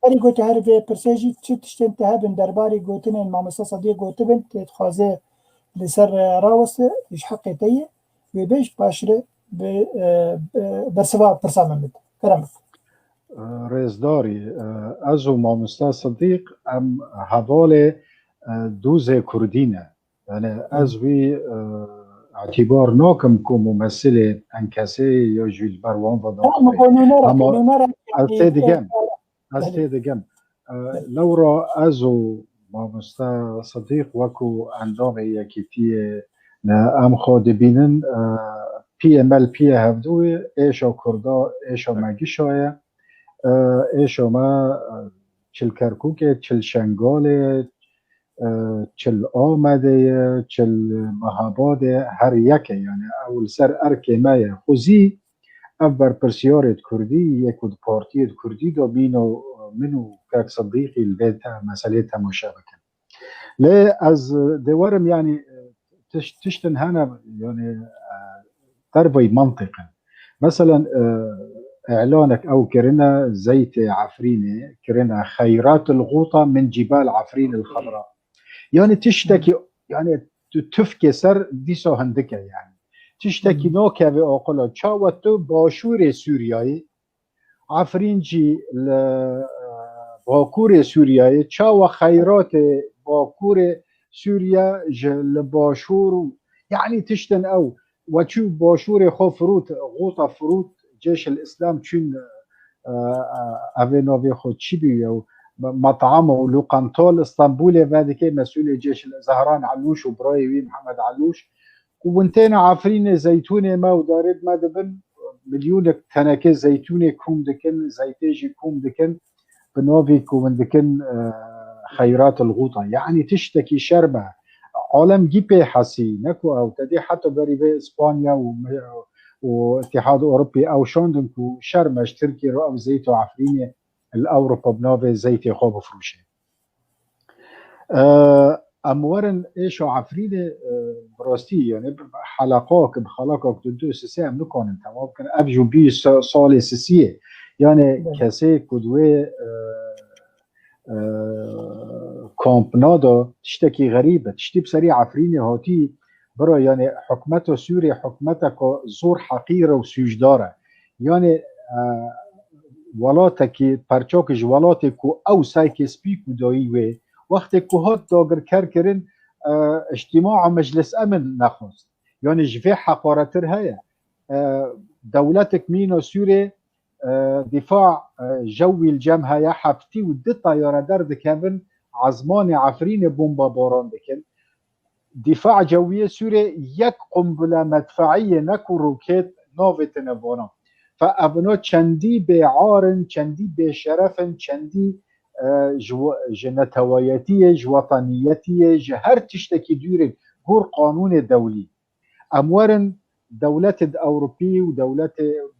herî gote her vê pirsê jî çi tiştên te hebin derbarê gotinên Mamosta Sedîq gotibin tê dixwaze li ser raweste ji heqê te ye wê bêj paşire bi bersiva pirsa min bide kerem رێزداری ئەز و مامۆستا سەدیق ئەم هەواڵێ دووزێ کوردینە یعنی ئەز وی اعتبار ناکەم کو ممثلێ ئەن کەسێ یا ژیلبەر وان ئەز تێ دەگەم لەورا ئەز و مامۆستا سەدیق وەکو ئەندامێ یەکێتیە ئەم خۆ دەبینن PML پیە هەفتووێ ئێشە کووردا ئێشە مەگیشایە ایشو ما چل کرکوکه چل شنگاله چل آمده چل مهاباده هر یکه یعنی اول سر ارکه مایه خوزی اول پرسیارت کردی یکود پارتیت کردی دا بینو منو که صدیقی البیت مسئله تماشا بکن لی از دوارم یعنی تشتن هنه یعنی دربای منطقه مثلا اعلانك او كرنا زيت عفرينه كرنا خيرات الغوطه من جبال عفرين الخضراء يعني تشتكي يعني تفكي سر ديسو هندكه يعني تشتكي نوكا واقلا تشاوتو باشور سورياي عفرينجي باكور سورياي تشاو خيرات باكور سوريا لباشور يعني تشتن او وتشو باشور خو فروت غوطه فروت جيش الإسلام چون أبنابي خود چی بيو مطعمه ولوقنطول اسطنبول بعد كي مسؤول جيش زهران علوش وبرايوي محمد علوش وانتين عافرين زيتونة ما ودارد ما دبن مليون تنكه زيتونة كوم دكن زيتيجي كوم دكن بنوفي كوم دكن خيرات الغوطة يعني تشتكي شربة عالم جيبه حسي نكو أو تدي حتى بريبه إسبانيا واتحاد اوروبي او شوندنكو شرمش تركي رو زيت وعفريني الاوروبا بنوفي زيت خوب فروشه امورن ايش عفريني براستي يعني حلقاك بخلاقك دو سيام نكون تمام كان ابجو بي صال سيسيه يعني كسي كدوي كومبنادا تشتكي غريبه تشتي بسري عفريني هاتي برای یعنی حکمت سوری حکمت که زور حقیر و سوجداره یعنی ولاته که پرچاکش ولاته که او سایک سپیک و دایی وی وقتی که هات داگر کرن اجتماع مجلس امن نخواست یعنی جوه حقارتر هیا دولتك مینو سوری دفاع جوی الجمع هیا حفتی و دی طیاره درد کبن عزمان عفرین بومبا باران بکن دفاع جوية سوريا يك قنبلة مدفعية نكو روكيت نوفت نبونا فأبنو چندي بعارن چندي بشرفن چندي جنتويتية جوطنيتية جهر تشتكي دورن هور قانون دولي أمورن دولة أوروبي ودولة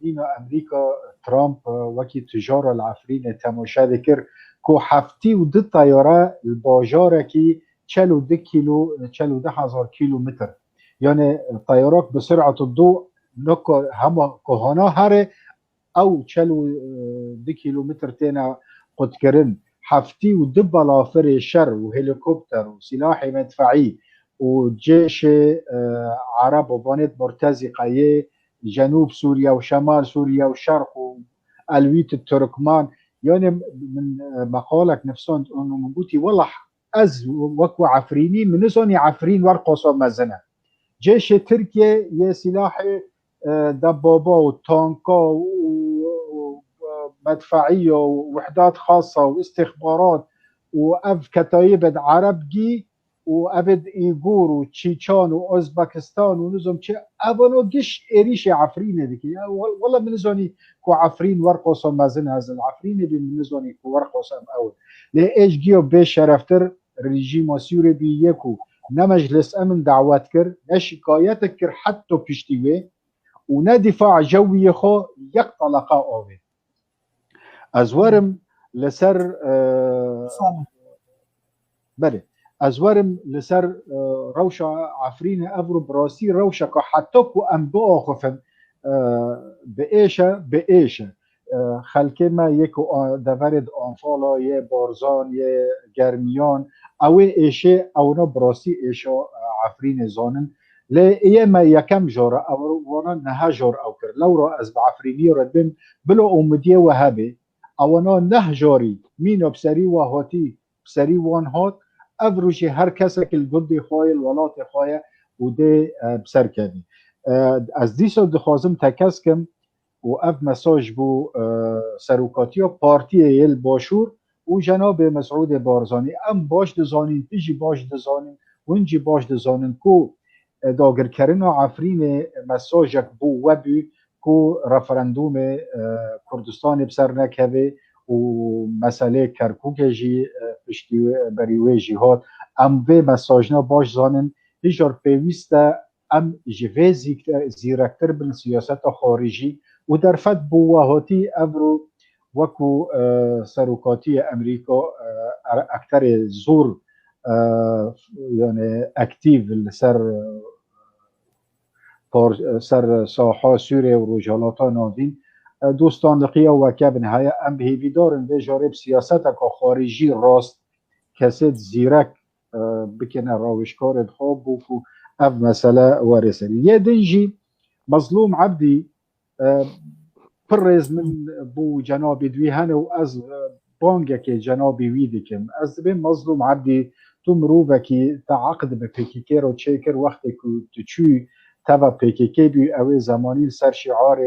دينا أمريكا ترامب وكي تجارة العفرين تماشا ذكر كو حفتي ودي طيارة الباجارة كي 42,000 كيلومتر يعني طيارات بسرعة الضوء نكو هما كهانا هره او 42 كيلومتر تينا قد كرن حفتي ودبلا فري شر وهليكوبتر وسلاح مدفعي وجيش عرب وبانت مرتزقة جنوب سوريا وشمال سوريا وشرق والويت التركمان يعني من مقالك نفسون انه منقوتي والله از وكو عفريني من نزوني عفرين ورقصة مزنة جيش تركيا يه سلاح دبابة وتانكا ومدفعية ووحدات خاصة واستخبارات وأف كتايب عرب جي وأبد إيغور وتشيشان وأوزبكستان ونزوم شيء أبنو جيش إيريش عفريني ديكي والله من نزوني كو عفرين ورقصة مزنة هذا العفريني من نزوني كو ورقصة أول ليش جيو بيش شرفتر رژیم سوری بی یکو نه مجلس امن دعوت کرد نه شکایت کرد حتی پشتیوه و نه دفاع جوی خو یک طلقه آوید از ورم لسر بله از ورم لسر روشا عفرین افرو براسی روشا که حتی کو انبا خفن به ایشه خلکه ما یکو دورد آنفالا یه بارزان یه گرمیان او ایشه اونا براسی ایشه عفرین زانن لی ما یکم جاره او وانا نه جار او کر لو را از بعفرینی ردن بلا اومدیه و هبه اونا نه جاری مینو بسری و هاتی بسری وان هات افروشی هر کسی که الگردی خواه الولات خواه و ده بسر کردی از دیسا دخوازم تکس کم و اف مساج بو سروکاتی و پارتی ایل باشور و جناب مسعود بارزانی ام باش دزانین پیجی باش دزانین و انجی باش دزانین کو داگر کرن و عفرین مساجک بو وبی کو رفرندوم کردستان بسر نکوه و مسئله کرکوک جی پشتی بریوه جیهات ام و مساجنا باش زانن هیچار پیوسته ام جوه زیرکتر بن سیاست خارجی و در فد بواهاتی افرو وکو سروکاتی امریکا اکتر زور یعنی اکتیو سر ساحه سوریه و روجالاتا نادین دوستان لقیه و وکب نهایه ام بهیوی دارن به جارب سیاست که خارجی راست کسید زیرک بکنه راوشکار خواب بوکو اف مسئله ورسل یه دنجی مظلوم عبدی پرز من بو جناب دوی هنه و از بانگه که جنابی ویدی کم از به مظلوم عبدی تو مروبه که تعقد به پیکیکی رو چیکر وقتی که تو چوی تبا پیکیکی بی اوی زمانی سر شعار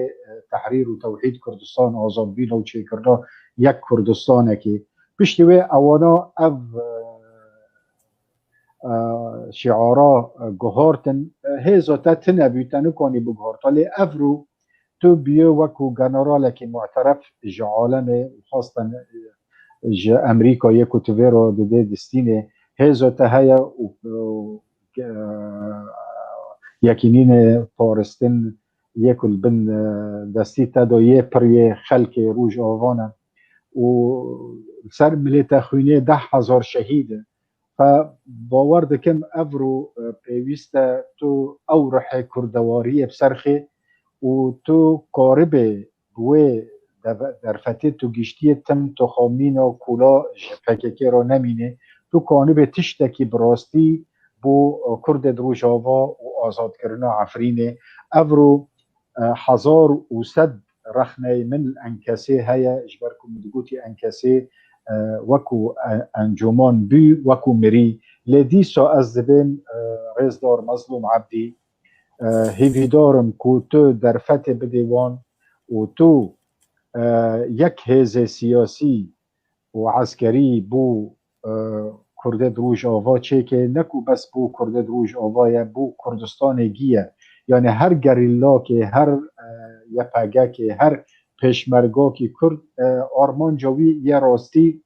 تحریر و توحید کردستان آزاد بین و چیکرنا یک کردستانه که پشتوی اوانا او شعارا گهارتن هیزا تا تنبیتنو کنی بگهارتا لی افرو تو بیو وکو جنرال که معترف جا عالم خاصتا جا امریکا یکو توی رو دده دستینه هیزا تا هیا یکینین پارستن یکل بن دستی تا دا یه پریه خلک روش آوانه و سر ملیت خوینه 10,000 شهیده فباور دکم افرو پیوسته تو او روح کردواری بسرخه و تو قاربه بوی در فتیت تو گشتی تم تو خامین و کولا پککی را نمینه تو کانبه تشتکی براستی بو کرد دروجاوا و آزاد کرنا عفرینه افرو 1100 رخنه من الانکسه هیا اجبرکم دگوتی انکسه وکو انجمان بی وکو مری لدیسا از دبین رزدار مظلوم عبدی هیوی دارم که تو در فتح بدیوان و تو یک حیز سیاسی و عسکری بو کرده دروج آوا چه که نکو بس بو کرده دروج آوا یا بو کردستان گیه یعنی هر گریلا که هر یپگه که هر پیشمرگا که کرد آرمان جوی یه راستی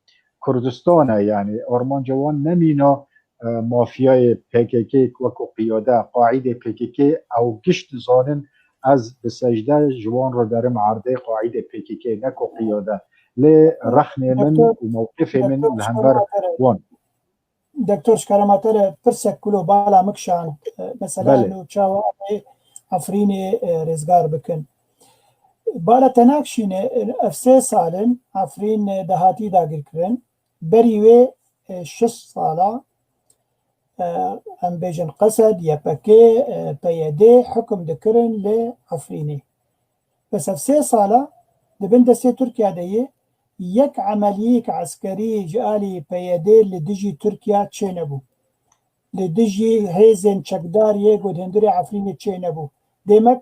کردستانه یعنی آرمان جوان نمینا مافیای پیککی وکو قیاده قاعده پیککی او گشت زانن از بسجده جوان رو در معرضه قاعده پیککی نکو قیاده لی رخن من و موقف من لهنبر وان دکتر شکرماتر پرسک کلو بالا مکشان مثلا لو چاو عفرین رزگار بکن بالا تناکشین افسه سالن عفرین دهاتی داگر کرن بریوه 6 سالا ام بیجن قصد یا پکی پیاده حکم دکرن لی عفرینی بس افسه سالا دبن دسته ترکیه دیه یک عملیه عسکری جالی پیاده لدجی ترکیه چه نبو لدجی هیزن چکدار یک و دهندری عفرینی چه نبو دیمک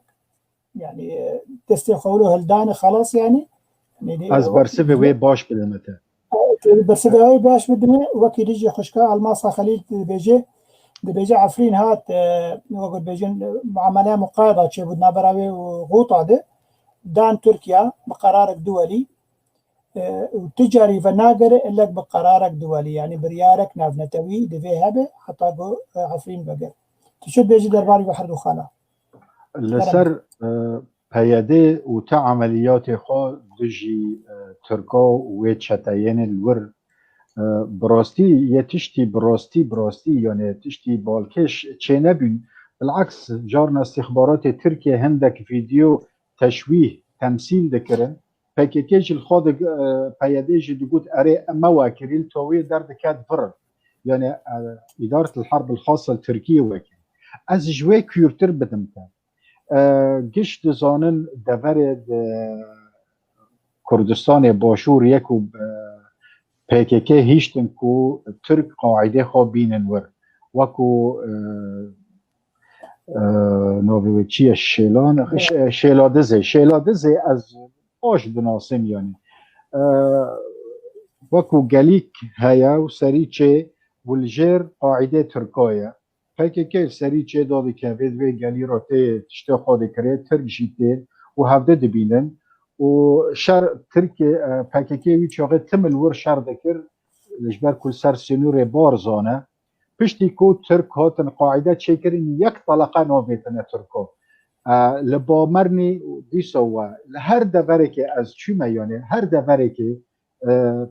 يعني دستي خولو هلدان خلاص يعني از برسبه وی باش بدمته برسبه وی باش بدمه وكي دجي خشكا الماصة خليل دبيجي عفرين هات وقل بيجين عملية مقايضة شي بدنا براوي وغوطة ده دان تركيا بقرار دولي وتجاري فناقر إلا بقرارك دولي يعني بريارك ناف نتوي دفي هبه حتى عفرين بقر تشد بيجي درباري بحر دخانه لسر پیاده و تا عملیات خو دجی ترکا و چتاین الور براستی یه تشتی براستی یعنی تشتی بالکش چه نبین بالعکس جارنا استخبارات ترکیه هندک ویدیو تشویه تمثیل دکرن پاکیج الخود پیاده جدی گفت اره مواکریل توی درد کد فرد يعني إدارة الحرب الخاصة التركية وكي از جوي كيورتر بدمتا گشت زانن دورد كردستان باشور يكو PKK هيشتن كو ترك قاعده خو بينن ور وكو نوويتشي شيلان شيلادزي از باش دناسم يعني وكو گليك هيا وسريچه والجير قاعده تركايه PKK سريچه دادي كافيد و گلي روتي تشتي خود كري ترك جيتين وهفده دبينن وشر تركيا PKK ويچاغه تمل ور شر دكر لجبر كل سر سنور بارزانه پشتی کو ترک هاتن قاعده چکرین یک طلقه نویتن ترکو لبامرنی دیسو هر دوره که از چیمه یعنی هر دوره که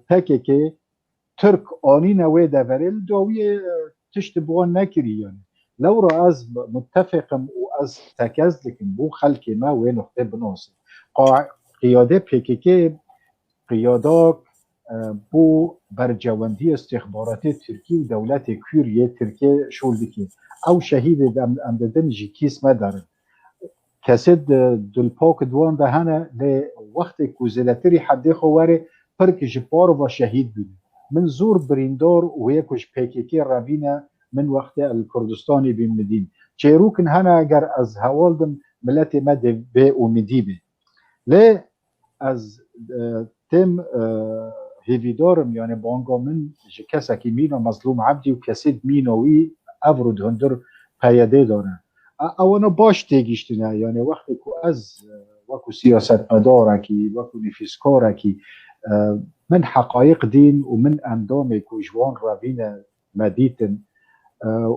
PKK ترک آنی نوی دوره دوی تشت بوان نکری یعنی لو را از متفقم و از تکز لکن بو خلق ما و نقطه بناسه قیاده PKK قیاده بو برجواندی استخبارات ترکی و دولت کوریه ترکیه شولدکی او شهید امدادن جی کیس مدارن کسی دل پاک دوان دهانه لی وقت کوزلتری حدی خواره پرک جپار و شهید بود من زور بریندار و یکوش PKK رابینه من وقت الکردستانی بیمدین چیروکن هنه اگر از حوالدم ملت مده به امیدی بی لی از تم هیویدارم یعنی بانگا من کسی که مینو مظلوم عبدی و کسی مینوی افرود هندر پیاده دارن اوانو باش تیگیشتنه یعنی وقتی که از وکو سیاست مداره کی وکو نفیسکاره کی من حقایق دین و من اندام که جوان رابین مدیتن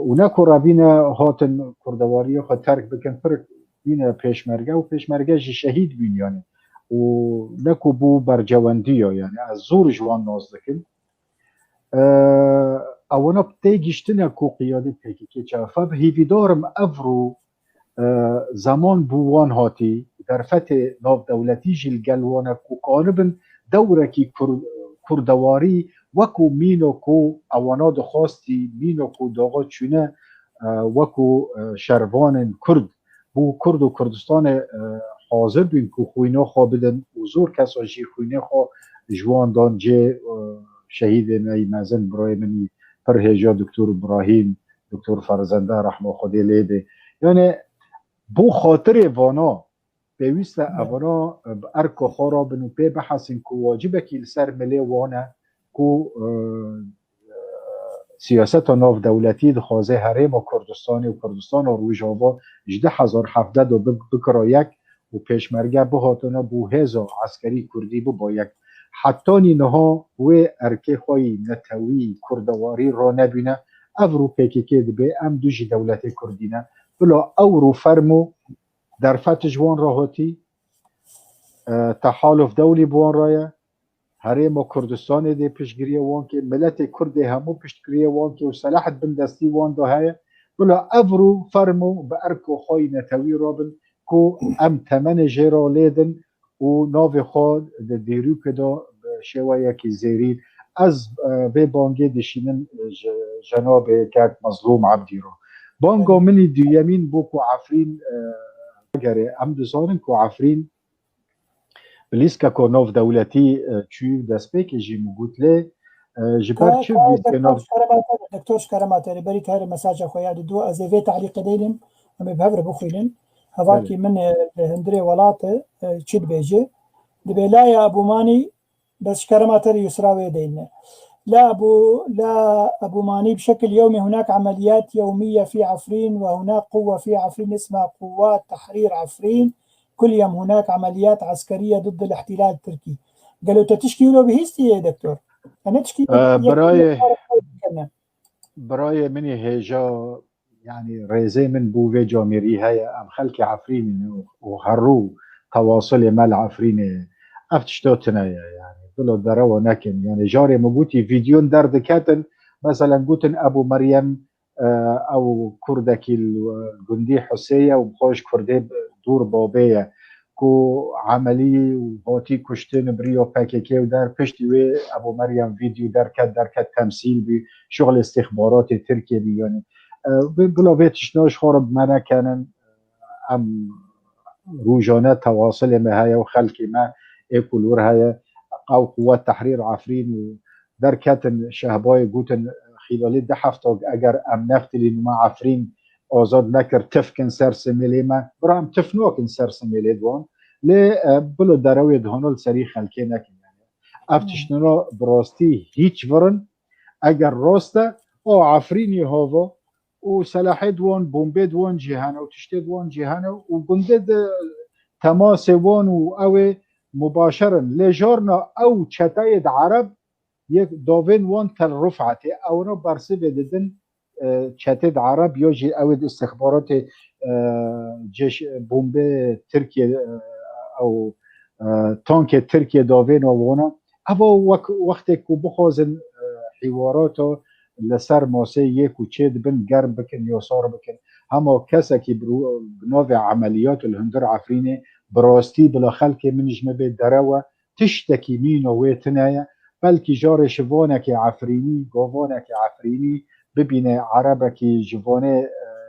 و نکو رابین هاتن کردواری خود ترک بکن فرق بین پیشمرگه و پیشمرگه شهید بین یعنی و نکو بو برجواندی یعنی از زور جوان ناز دکن اونا بتیگیشتنه کو قیاده PKK چافه به هیویدارم افرو زمان بوان هاتی در فتح ناف دولتی جل گلوانه کو قانبن دوره کی کردواری وکو مینو کو اوانا دخواستی مینو کو داغا چونه وکو شروان کرد بو کرد و کردستان حاضر بین که خوینه خواه بدن و زور کسا جی خوینه خواه جوان دان جه شهید نای مزن برای منی پرهجا دکتر ابراهیم دکتر فرزنده رحمه خودی لیده یعنی بو خاطر وانا بیویست اوانا ارکو خورا بنو پی بحثن که واجبه که لسر ملی وانا که سیاست و ناف دولتی دخوازه حریم و کردستانی و کردستان و روی جاوا 18017 دو بکرا یک و پیشمرگه بهاتونه بو هزا عسکری کردی با یک حتی نینها و ارکه خواهی نتوی کردواری را نبینه افرو PKK دبه ام دوجی دولت کردینه بلا او رو فرمو در فتح جوان راهاتی تحالف دولی بوان رایه حریم و کردستان ده پشگیری وان که ملت کرد همو پشگیری وان که و صلاحت بندستی وان ده های بلا افرو فرمو به ارکو خواهی نتوی رابن کو ام تمن جرا لیدن و ناو خود دیرو کدا شوایه کی زیرین از به بانگی دشینن جناب کرد مظلوم عبدی رو بانگا منی دیمین بو کو عفرین گره ام دزارن کو عفرین بلیسکا کو ناو دولتی چوی دسپیک جی مگوتله جبر چه دکتور شکرماتری بری تهر مساج خویاد دو از وی تعلیق دیلن ام بهبر بخویلن هواكي من هندري ولاته تشد بيجي دبي لا يا ابو ماني بس كرماتر يسراوي دينا لا ابو ماني بشكل يومي هناك عمليات يوميه في عفرين وهناك قوه في عفرين اسمها قوات تحرير عفرين كل يوم هناك عمليات عسكريه ضد الاحتلال التركي قالوا تشكي له بهيستي يا دكتور انا تشكي براي مني هيجا يعني ريزي من بوفي جاميري هاي ام خلقي عفريني وهرو تواصل مال عفريني افتشتوتنا يعني بلو دروا نكن يعني جاري مبوتي فيديو درد كاتن مثلا قوتن ابو مريم او كردكي الجندي حسيه وبخوش كردي دور بابيه كو عملي وهاتي كشتن بريو باكيكي ودار بشتي وي ابو مريم فيديو در كد تمثيل بشغل استخبارات تركيا دي يعني بلا بيتش ناش خارب منا كانن ام روجانه تواصل ما هي وخلقي ما اكلور هي او قوات تحرير عفرين در كاتن شهباي قوتن خلال ده هفته اگر ام نفتلی ما عفرین آزاد نکر تفکن سرسمیلی ما برام تفنوکن سرسمیلی دوان لی بلو دروی دهانو سری خلکی نکن يعني افتشنو براستی هیچ ورن اگر راسته او عفرینی هاوا و سلاحی دوان بومبه دوان جهانه و تشتی دوان جهانه و گنده تماس وان و او مباشرن لجارنا او چتاید عرب یک داوین وان تل رفعته اونا برسه بددن چتد عرب یا جی اود استخبارات جيش بومبه ترکیه او تانک ترکیه داوین وانا اما وقتی که بخوازن حواراتو لسر ماسه یک و چه بن گرم بکن یا سار بکن اما کسی که بناو عملیات الهندر عفرینه براستی بلا خلق منجمه به دروا تشتکی مين ويتنايا بلكي جار شفونك عفريني قوفونك عفريني ببينه عربك جفونه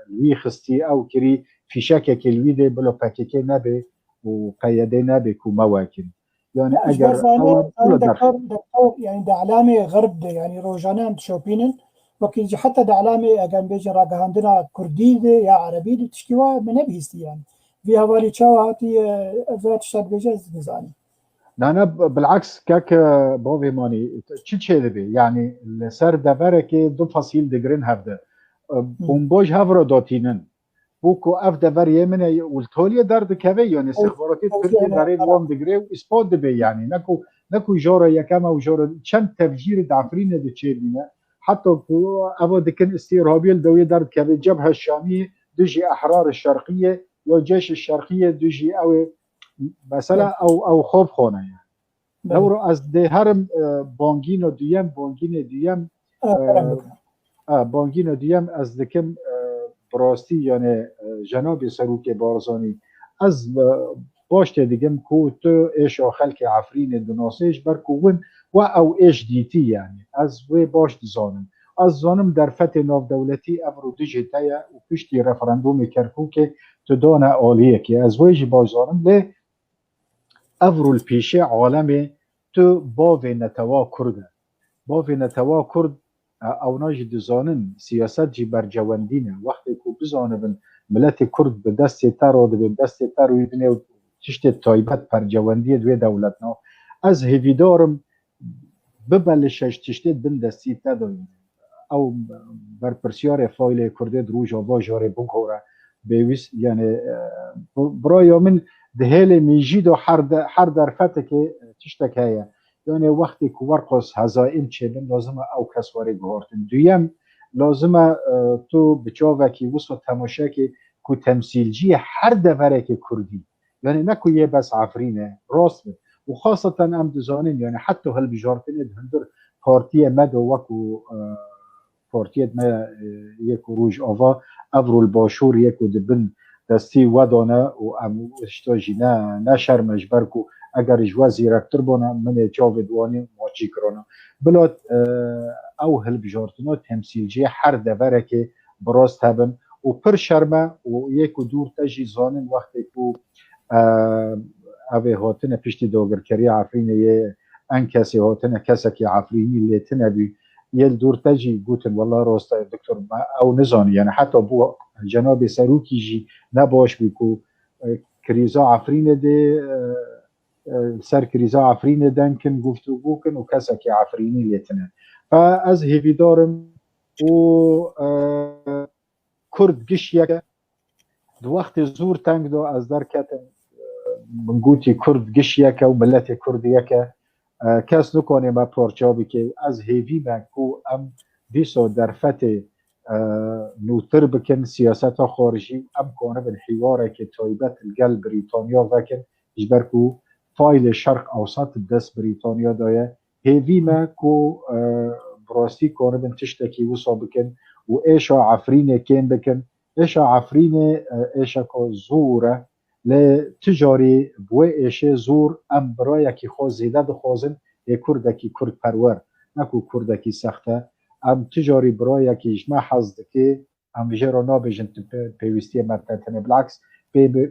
لوي خستي او كري في شكك الويدي بلو باكيكي نبي وقيدي نبي كومواكن يعني اجر دكتور يعني ده علامه غرب يعني روجانان تشوبينن وكي حتى ده علامه اجان بيجي راجع عندنا كردي يا عربي دي تشكيوا من بيستي يعني في هوالي تشاواتي ذات شاد بيجاز نزاني أنا بالعكس كاك بوفي ماني تشي دبي يعني السر دبرك دو فصيل دقرين هفده بومبوج هفرو دوتينن بوكو اف دبر يمن والتوليه درد كبي يعني استخباراتي تركي دارين وام دقري واسبوت دبي يعني نكو جورا يكما وجورا چند تفجير دعفرين دي تشيبينا حتى ابو دكن استيرهابيل دوي درد كبي الجبهه الشاميه دجي احرار الشرقيه يا الجيش الشرقيه دجي او مثلا او خوب خونه يعني لو از ده هرم بانگین دیم بانگین دیم از دکم براستی یعنی جناب سروک بارزانی از باشته دیگم کو تو ايش خلق عفرین دناسش برکوون و او ايش دیتی يعني از و باش زانم از زانم در فتح ناف دولتی امرو دیجیتایا و پشتی رفراندوم کرکوک تدان عالیه که از ویج باش زانم لی افرو الپیشه عالم تو باوی نتوا کرده باوی نتوا کرد او ناج دزانن سیاست جی برجواندینه وقتی که بزانن ملت کرد به دست تر و به دست تر و یدنه تشت تایبت برجواندی دوی دولتنا از هیویدارم ببلشش تشت بن دستی تدایم او بر پرسیار فایل کرده دروج آوا جاره بگوره بیویس یعنی برای من دهل میجید و هر درفته که تشتک هیا یعنی وقتی که ورقص هزائم چیبن لازمه او کسواری گهارتن دویم لازمه تو بچاوه که وصف تماشه که تمثیلجی هر دوره که کردی یعنی نکو یه بس عفرینه راست بید و خاصتا ام دزانین یعنی حتی هل بجارتن هندر پارتی مد و وکو پارتی مد یک روش آوا افرو الباشور یکو دبن دستی ودانه و ام اشتاجی نه شرمش برکو اگر جوا زیرکتر بانه من چاو دوانی ماچی کرانه بلاد او هل بجارتنا تمثیلجی هر دوره که براست هبن و پر شرمه و یک و دور تجی زانن وقتی که اوه هاتن پشتی داگرکری عفرینه یه ان کسی هاتن کسی که عفرینی لیتنه بی یه دور تجی گوتن والله راسته دکتر او نزانی یعنی حتی بو جناب سروکی جی نباش بی که کریزا عفرینه ده سر کریزا عفرینه دن کن گفتو بو کن و کسی که عفرینی لیتنه فاز هیوی دارم و کرد گش یک دو وقت زور تنگ دو از در کتن من گوتی کرد گش یک و ملت کرد یک کس نکنه ما پرچابی که از هیوی مکو ام دیسو در فتح نوتر بکن سیاست خارجی ام کنه به حواره که تایبت الگل بریتانیا وکن جبرکو فایل شرق اوسط دست بریتانیا دایه هیوی مکو براستی کنه به تشتکی وصا بکن و ایشا عفرین کن بکن ایشا عفرین ایشا که زوره لتجاری بوی ایشه زور ام برای که خود زیده بخوازن ای کردکی کرد پرور نکو کردکی سخته ام تجاری برای که اجماع حض دکی ام ویجه را نابیجن پیوستی مرتبطنه بالعکس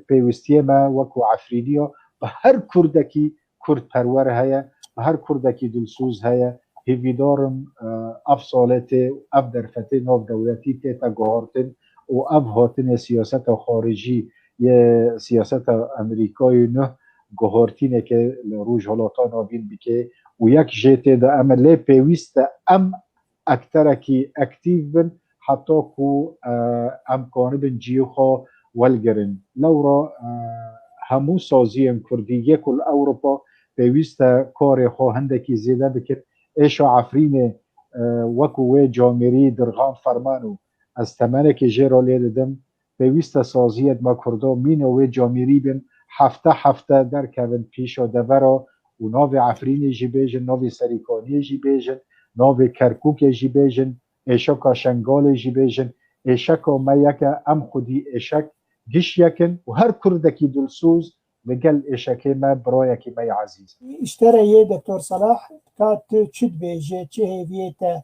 پیوستی ما وکو عفرینیا به هر کردکی کرد پرور هیا به هر کردکی دلسوز هیا هیویدارم اف سالته اف درفته ناف دولتی تیتا گوهارتن و اف هاتن سیاست خارجی یه سیاست امریکایی نه گوهارتینه که روش حالاتا نابین بکه و یک جیته ده عمله پیوست ام اکترکی اکتیو بن حتی که امکانه بن جیوخا ولگرن لورا همو سازی کردی یکل اوروپا پیوست کار خواهندکی زیده بکر ایشا عفرین وکوه جامری درغام فرمانو از تمنه که جیرا لیده دم پیوست سازیت ما کرده مینوه جامری بن هفته در کون پیشا دورا و ناو عفرین جی بیجن ناو سریکانی جی بیجن ناو کرکوک جی بیجن ایشکا شنگال جی بیجن ایشکا ما یکا ام خودی ایشک گش یکن و هر کردکی دلسوز بقل ایشکی ما برای که ما عزیز اشترى يه دكتور صلاح كات تشد بيجي تشهيفيتا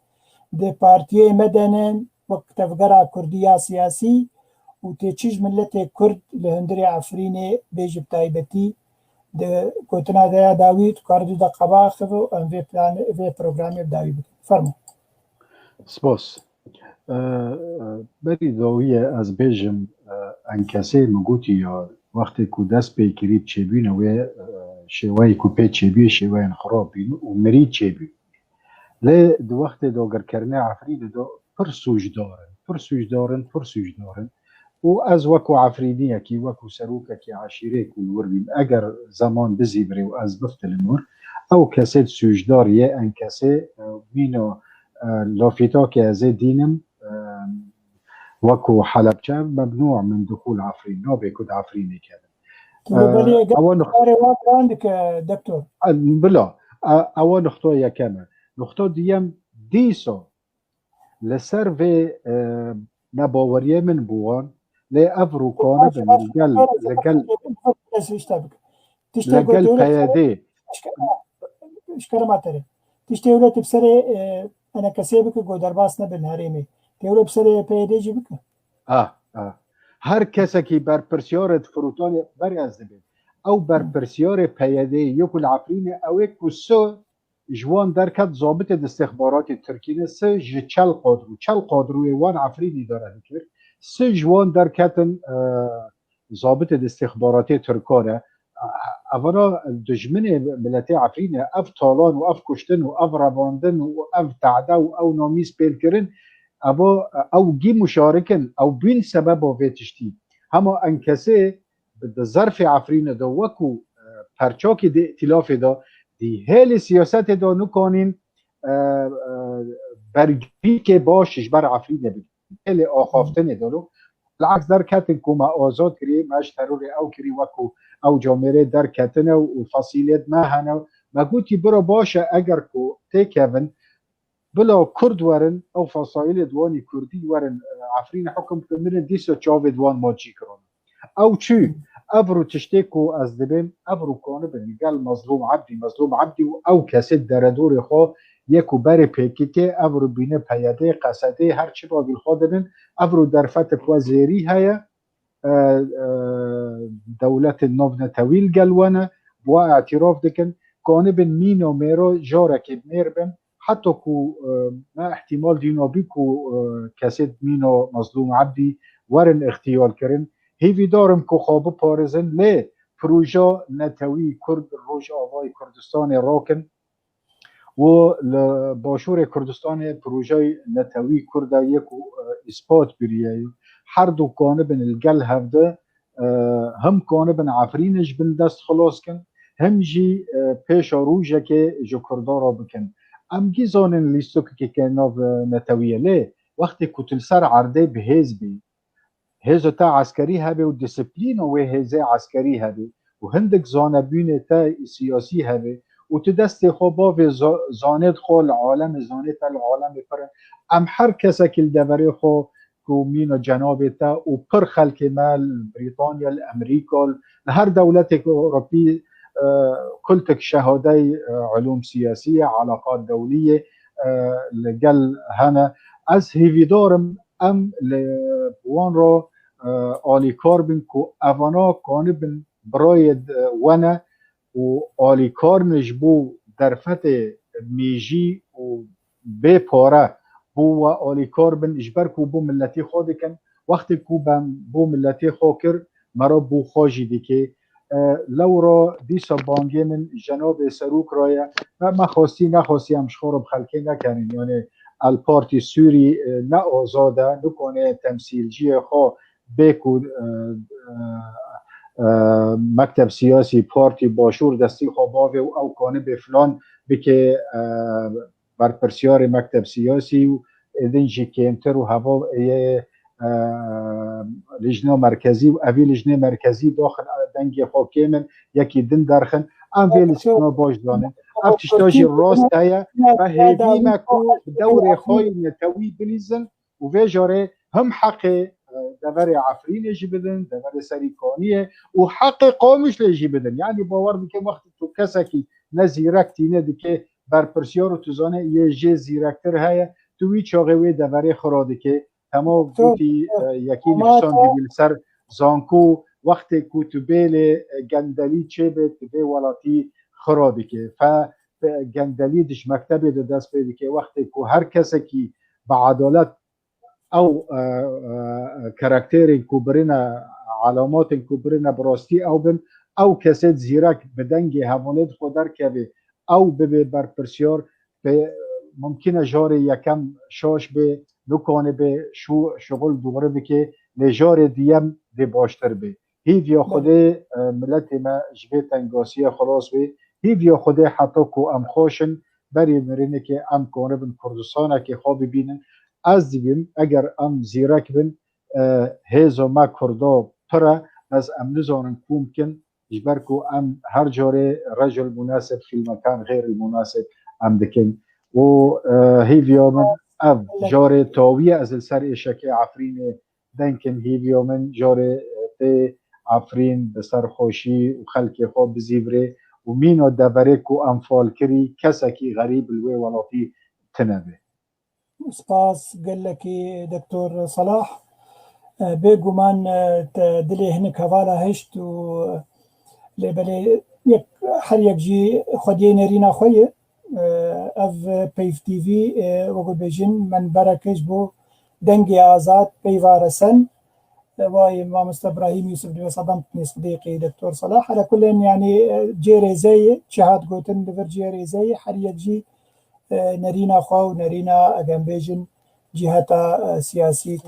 دي بارتيه مدنن وقت فقرا كردية سياسي وتشيج ملت كرد لهندري عفريني بيجي بتايبتي دي كوتنا دايا داويد كاردو دا قباخذو ام في بلان في بروغرامي بداوي بك فرمو سپاس بری داویه از بیجم انکسه مگوتی یا وقتی که دست پی کرید چه بینه و شوای کو پی چه بی شوای خراب بینه و مری چه بی لی دو وقت داگر کرنه عفرید دو پر سوج دارن و از وکو عفریدیه کی وکو سروکه کی عشیره کل وربیم اگر زمان بزیبره و از بفتل نور او کسی سوجدار یه انکسه بینو لافیتا که از دینم وكو حلبجة ممنوع من دخول عفرين نو بيكون عفريني كذا أول عندك دكتور بلا أول نقطة يا كمان نقطة ديم ديسو لسر في نباورية من بوان لأفرو كان لقل بيادي اشكال ما ترى تشتي ولا تبصري أنا كسيبك قدر باس نبل هريمي تقول بسرعة پیدایش بکن. هر کسی که بر پرسیارت فروتان بری از نبید او بر پرسیار پیاده یکل عفرین او یک کسو جوان درکت ضابط استخبارات ترکیه سه چل قادروی وان عفرینی داره دکر سه جوان درکتن ضابط استخبارات ترکانه اولا دجمن ملت عفرین اف طالان و اف کشتن و اف رواندن و اف تعده و او نامیز پیل کرن او گی مشارکن او بین سبب و ویتشتی هما انکسه به ظرف عفرین دا وکو پرچاک دی ائتلاف دا دی هیل سیاست دا نکنین برگی که باشش بر عفرین بید هیل آخافتن دارو العکس در کتن که ما آزاد کری ماش ترور او کری وکو او جامعه در کتن و فصیلیت ما هنو ما گوتی برا باشه اگر که تیکون بلا کرد ورن او فصائل دوانی کردی ورن عفرین حکم کنن دیسو چاو دوان ماجی کرن او چی ابرو تشتیکو از دبیم ابرو کانه بنگل مظلوم عبدی و او کسی در دور خواه یکو بر پیکیته ابرو بینه پیاده قصده هر چی با بالخوادنن ابرو در فتح وزیری هیا دولت نوو نتویل گلوانه و اعتراف دکن کانه بن مینو میرو جارک میر بن حتی که ما احتمال دینا بی که کسی مینو مظلوم عبدی ورن اختیال کرن هیوی دارم که خواب پارزن لی پروژه نتوی کرد روش آوای کردستان راکن و باشور کردستان پروژه نتوی کرده یک اثبات بریه هر دو کانه بن الگل هفته هم کانه بن عفرینش بن دست خلاص کن هم جی پیش روژه که جو کردارا بکن ام گیزانن لیستو که ناو نتویه لی وقتی کتل سر عرده به هزبی هزو تا عسکری هبه و دیسپلین و هزه عسکری هبه و هندک زانبین تا سیاسی هبه و تو دست خو باو زاند خو العالم زاند تا العالم پر ام هر کسا که دبره خو کومین و جناب تا و پر خلق مال بریتانیا الامریکا هر دولت اروپی كلتك شهادي علوم سياسية علاقات دولية لقل هنا از هيفيدارم ام لبوان رو آلي كاربن كو افانا كانبن برايد وانا و آلي كارنش بو درفت ميجي و بي پاره بو آلي كاربن اجبر كو بو ملتي خودكن وقت كو بو ملتي خوكر مرا بو خواجي ديكي لورا دیسا بانگی من جناب سروک رایا و ما خواستی نخواستی هم شخورم خلقی نکنین یعنی الپارتی سوری نه آزاده نکنه تمثیلجی خواه بکو مکتب سیاسی پارتی باشور دستی خواه باوه او کانه به فلان بکه برپرسیار مکتب سیاسی و ادنجی کمتر و هوا لجنه مرکزی و اوی لجنه مرکزی داخل دنگ حاکمن یکی دن درخن ام ویل سنا باش دانه ام تشتاجی راست هیا و هیوی مکو دور خواهی نتوی بلیزن و ویجاره هم حق دور عفرین جی بدن دور سریکانیه و حق قامش لیجی بدن یعنی باور بکن وقت تو کسکی نزیرک تینه دیگه برپرسیار و توزانه یه جه زیرکتر هیا توی چاقوی دور خراده که تمام بوتی یکی نفسان دیویل سر زانکو وقت کتبیل گندلی چه به تبه ولاتی خرابی که گندلی دش مکتبی ده دست بیدی که وقتی که هر کسی که با عدالت او کرکتر کبرین علامات کبرین براستی او بن او کسی زیرک بدنگ هوانت خودر که او به برپرسیار ممکنه جاری یکم شاش به نکنه به شغل دوباره بکه نجار دیم دی باشتر به هیویا خوده ملت ما جبه تنگاسی خلاص به هیویا خوده حتی که ام خوشن بری مرینه که ام کنه بین کردستانه که خواب بینن از دیگم اگر ام زیرک بین هیزا ما کردا پره از ام نزانن کوم کن جبر که ام هر جاره رجل مناسب فی المکان غیر المناسب ام دکن و هیویا من اب جاره تاویه از سر اشک عفرین دنکن هیویا من جاره ته عفرین بسر خوشی و خلق خواب بزیبره و مینو دبره کو انفال کری کسکی غریب الوی ولاتی تنبه سپاس قال لك دكتور صلاح بيجومان دلي هنك هوالا هشت و لبلي يك هر يك جي خدي نرينا خويه اف پیف تی وی وگو بیجن من برکش بو دنگی آزاد پیوارسن وای امام ابراهيم يوسف دي صدمت صديقي دكتور صلاح على كل يعني جيري زي شهاد قوتن دفر جيري زي حريق جي نرينا خو نرينا اجنبيجن جهة سياسي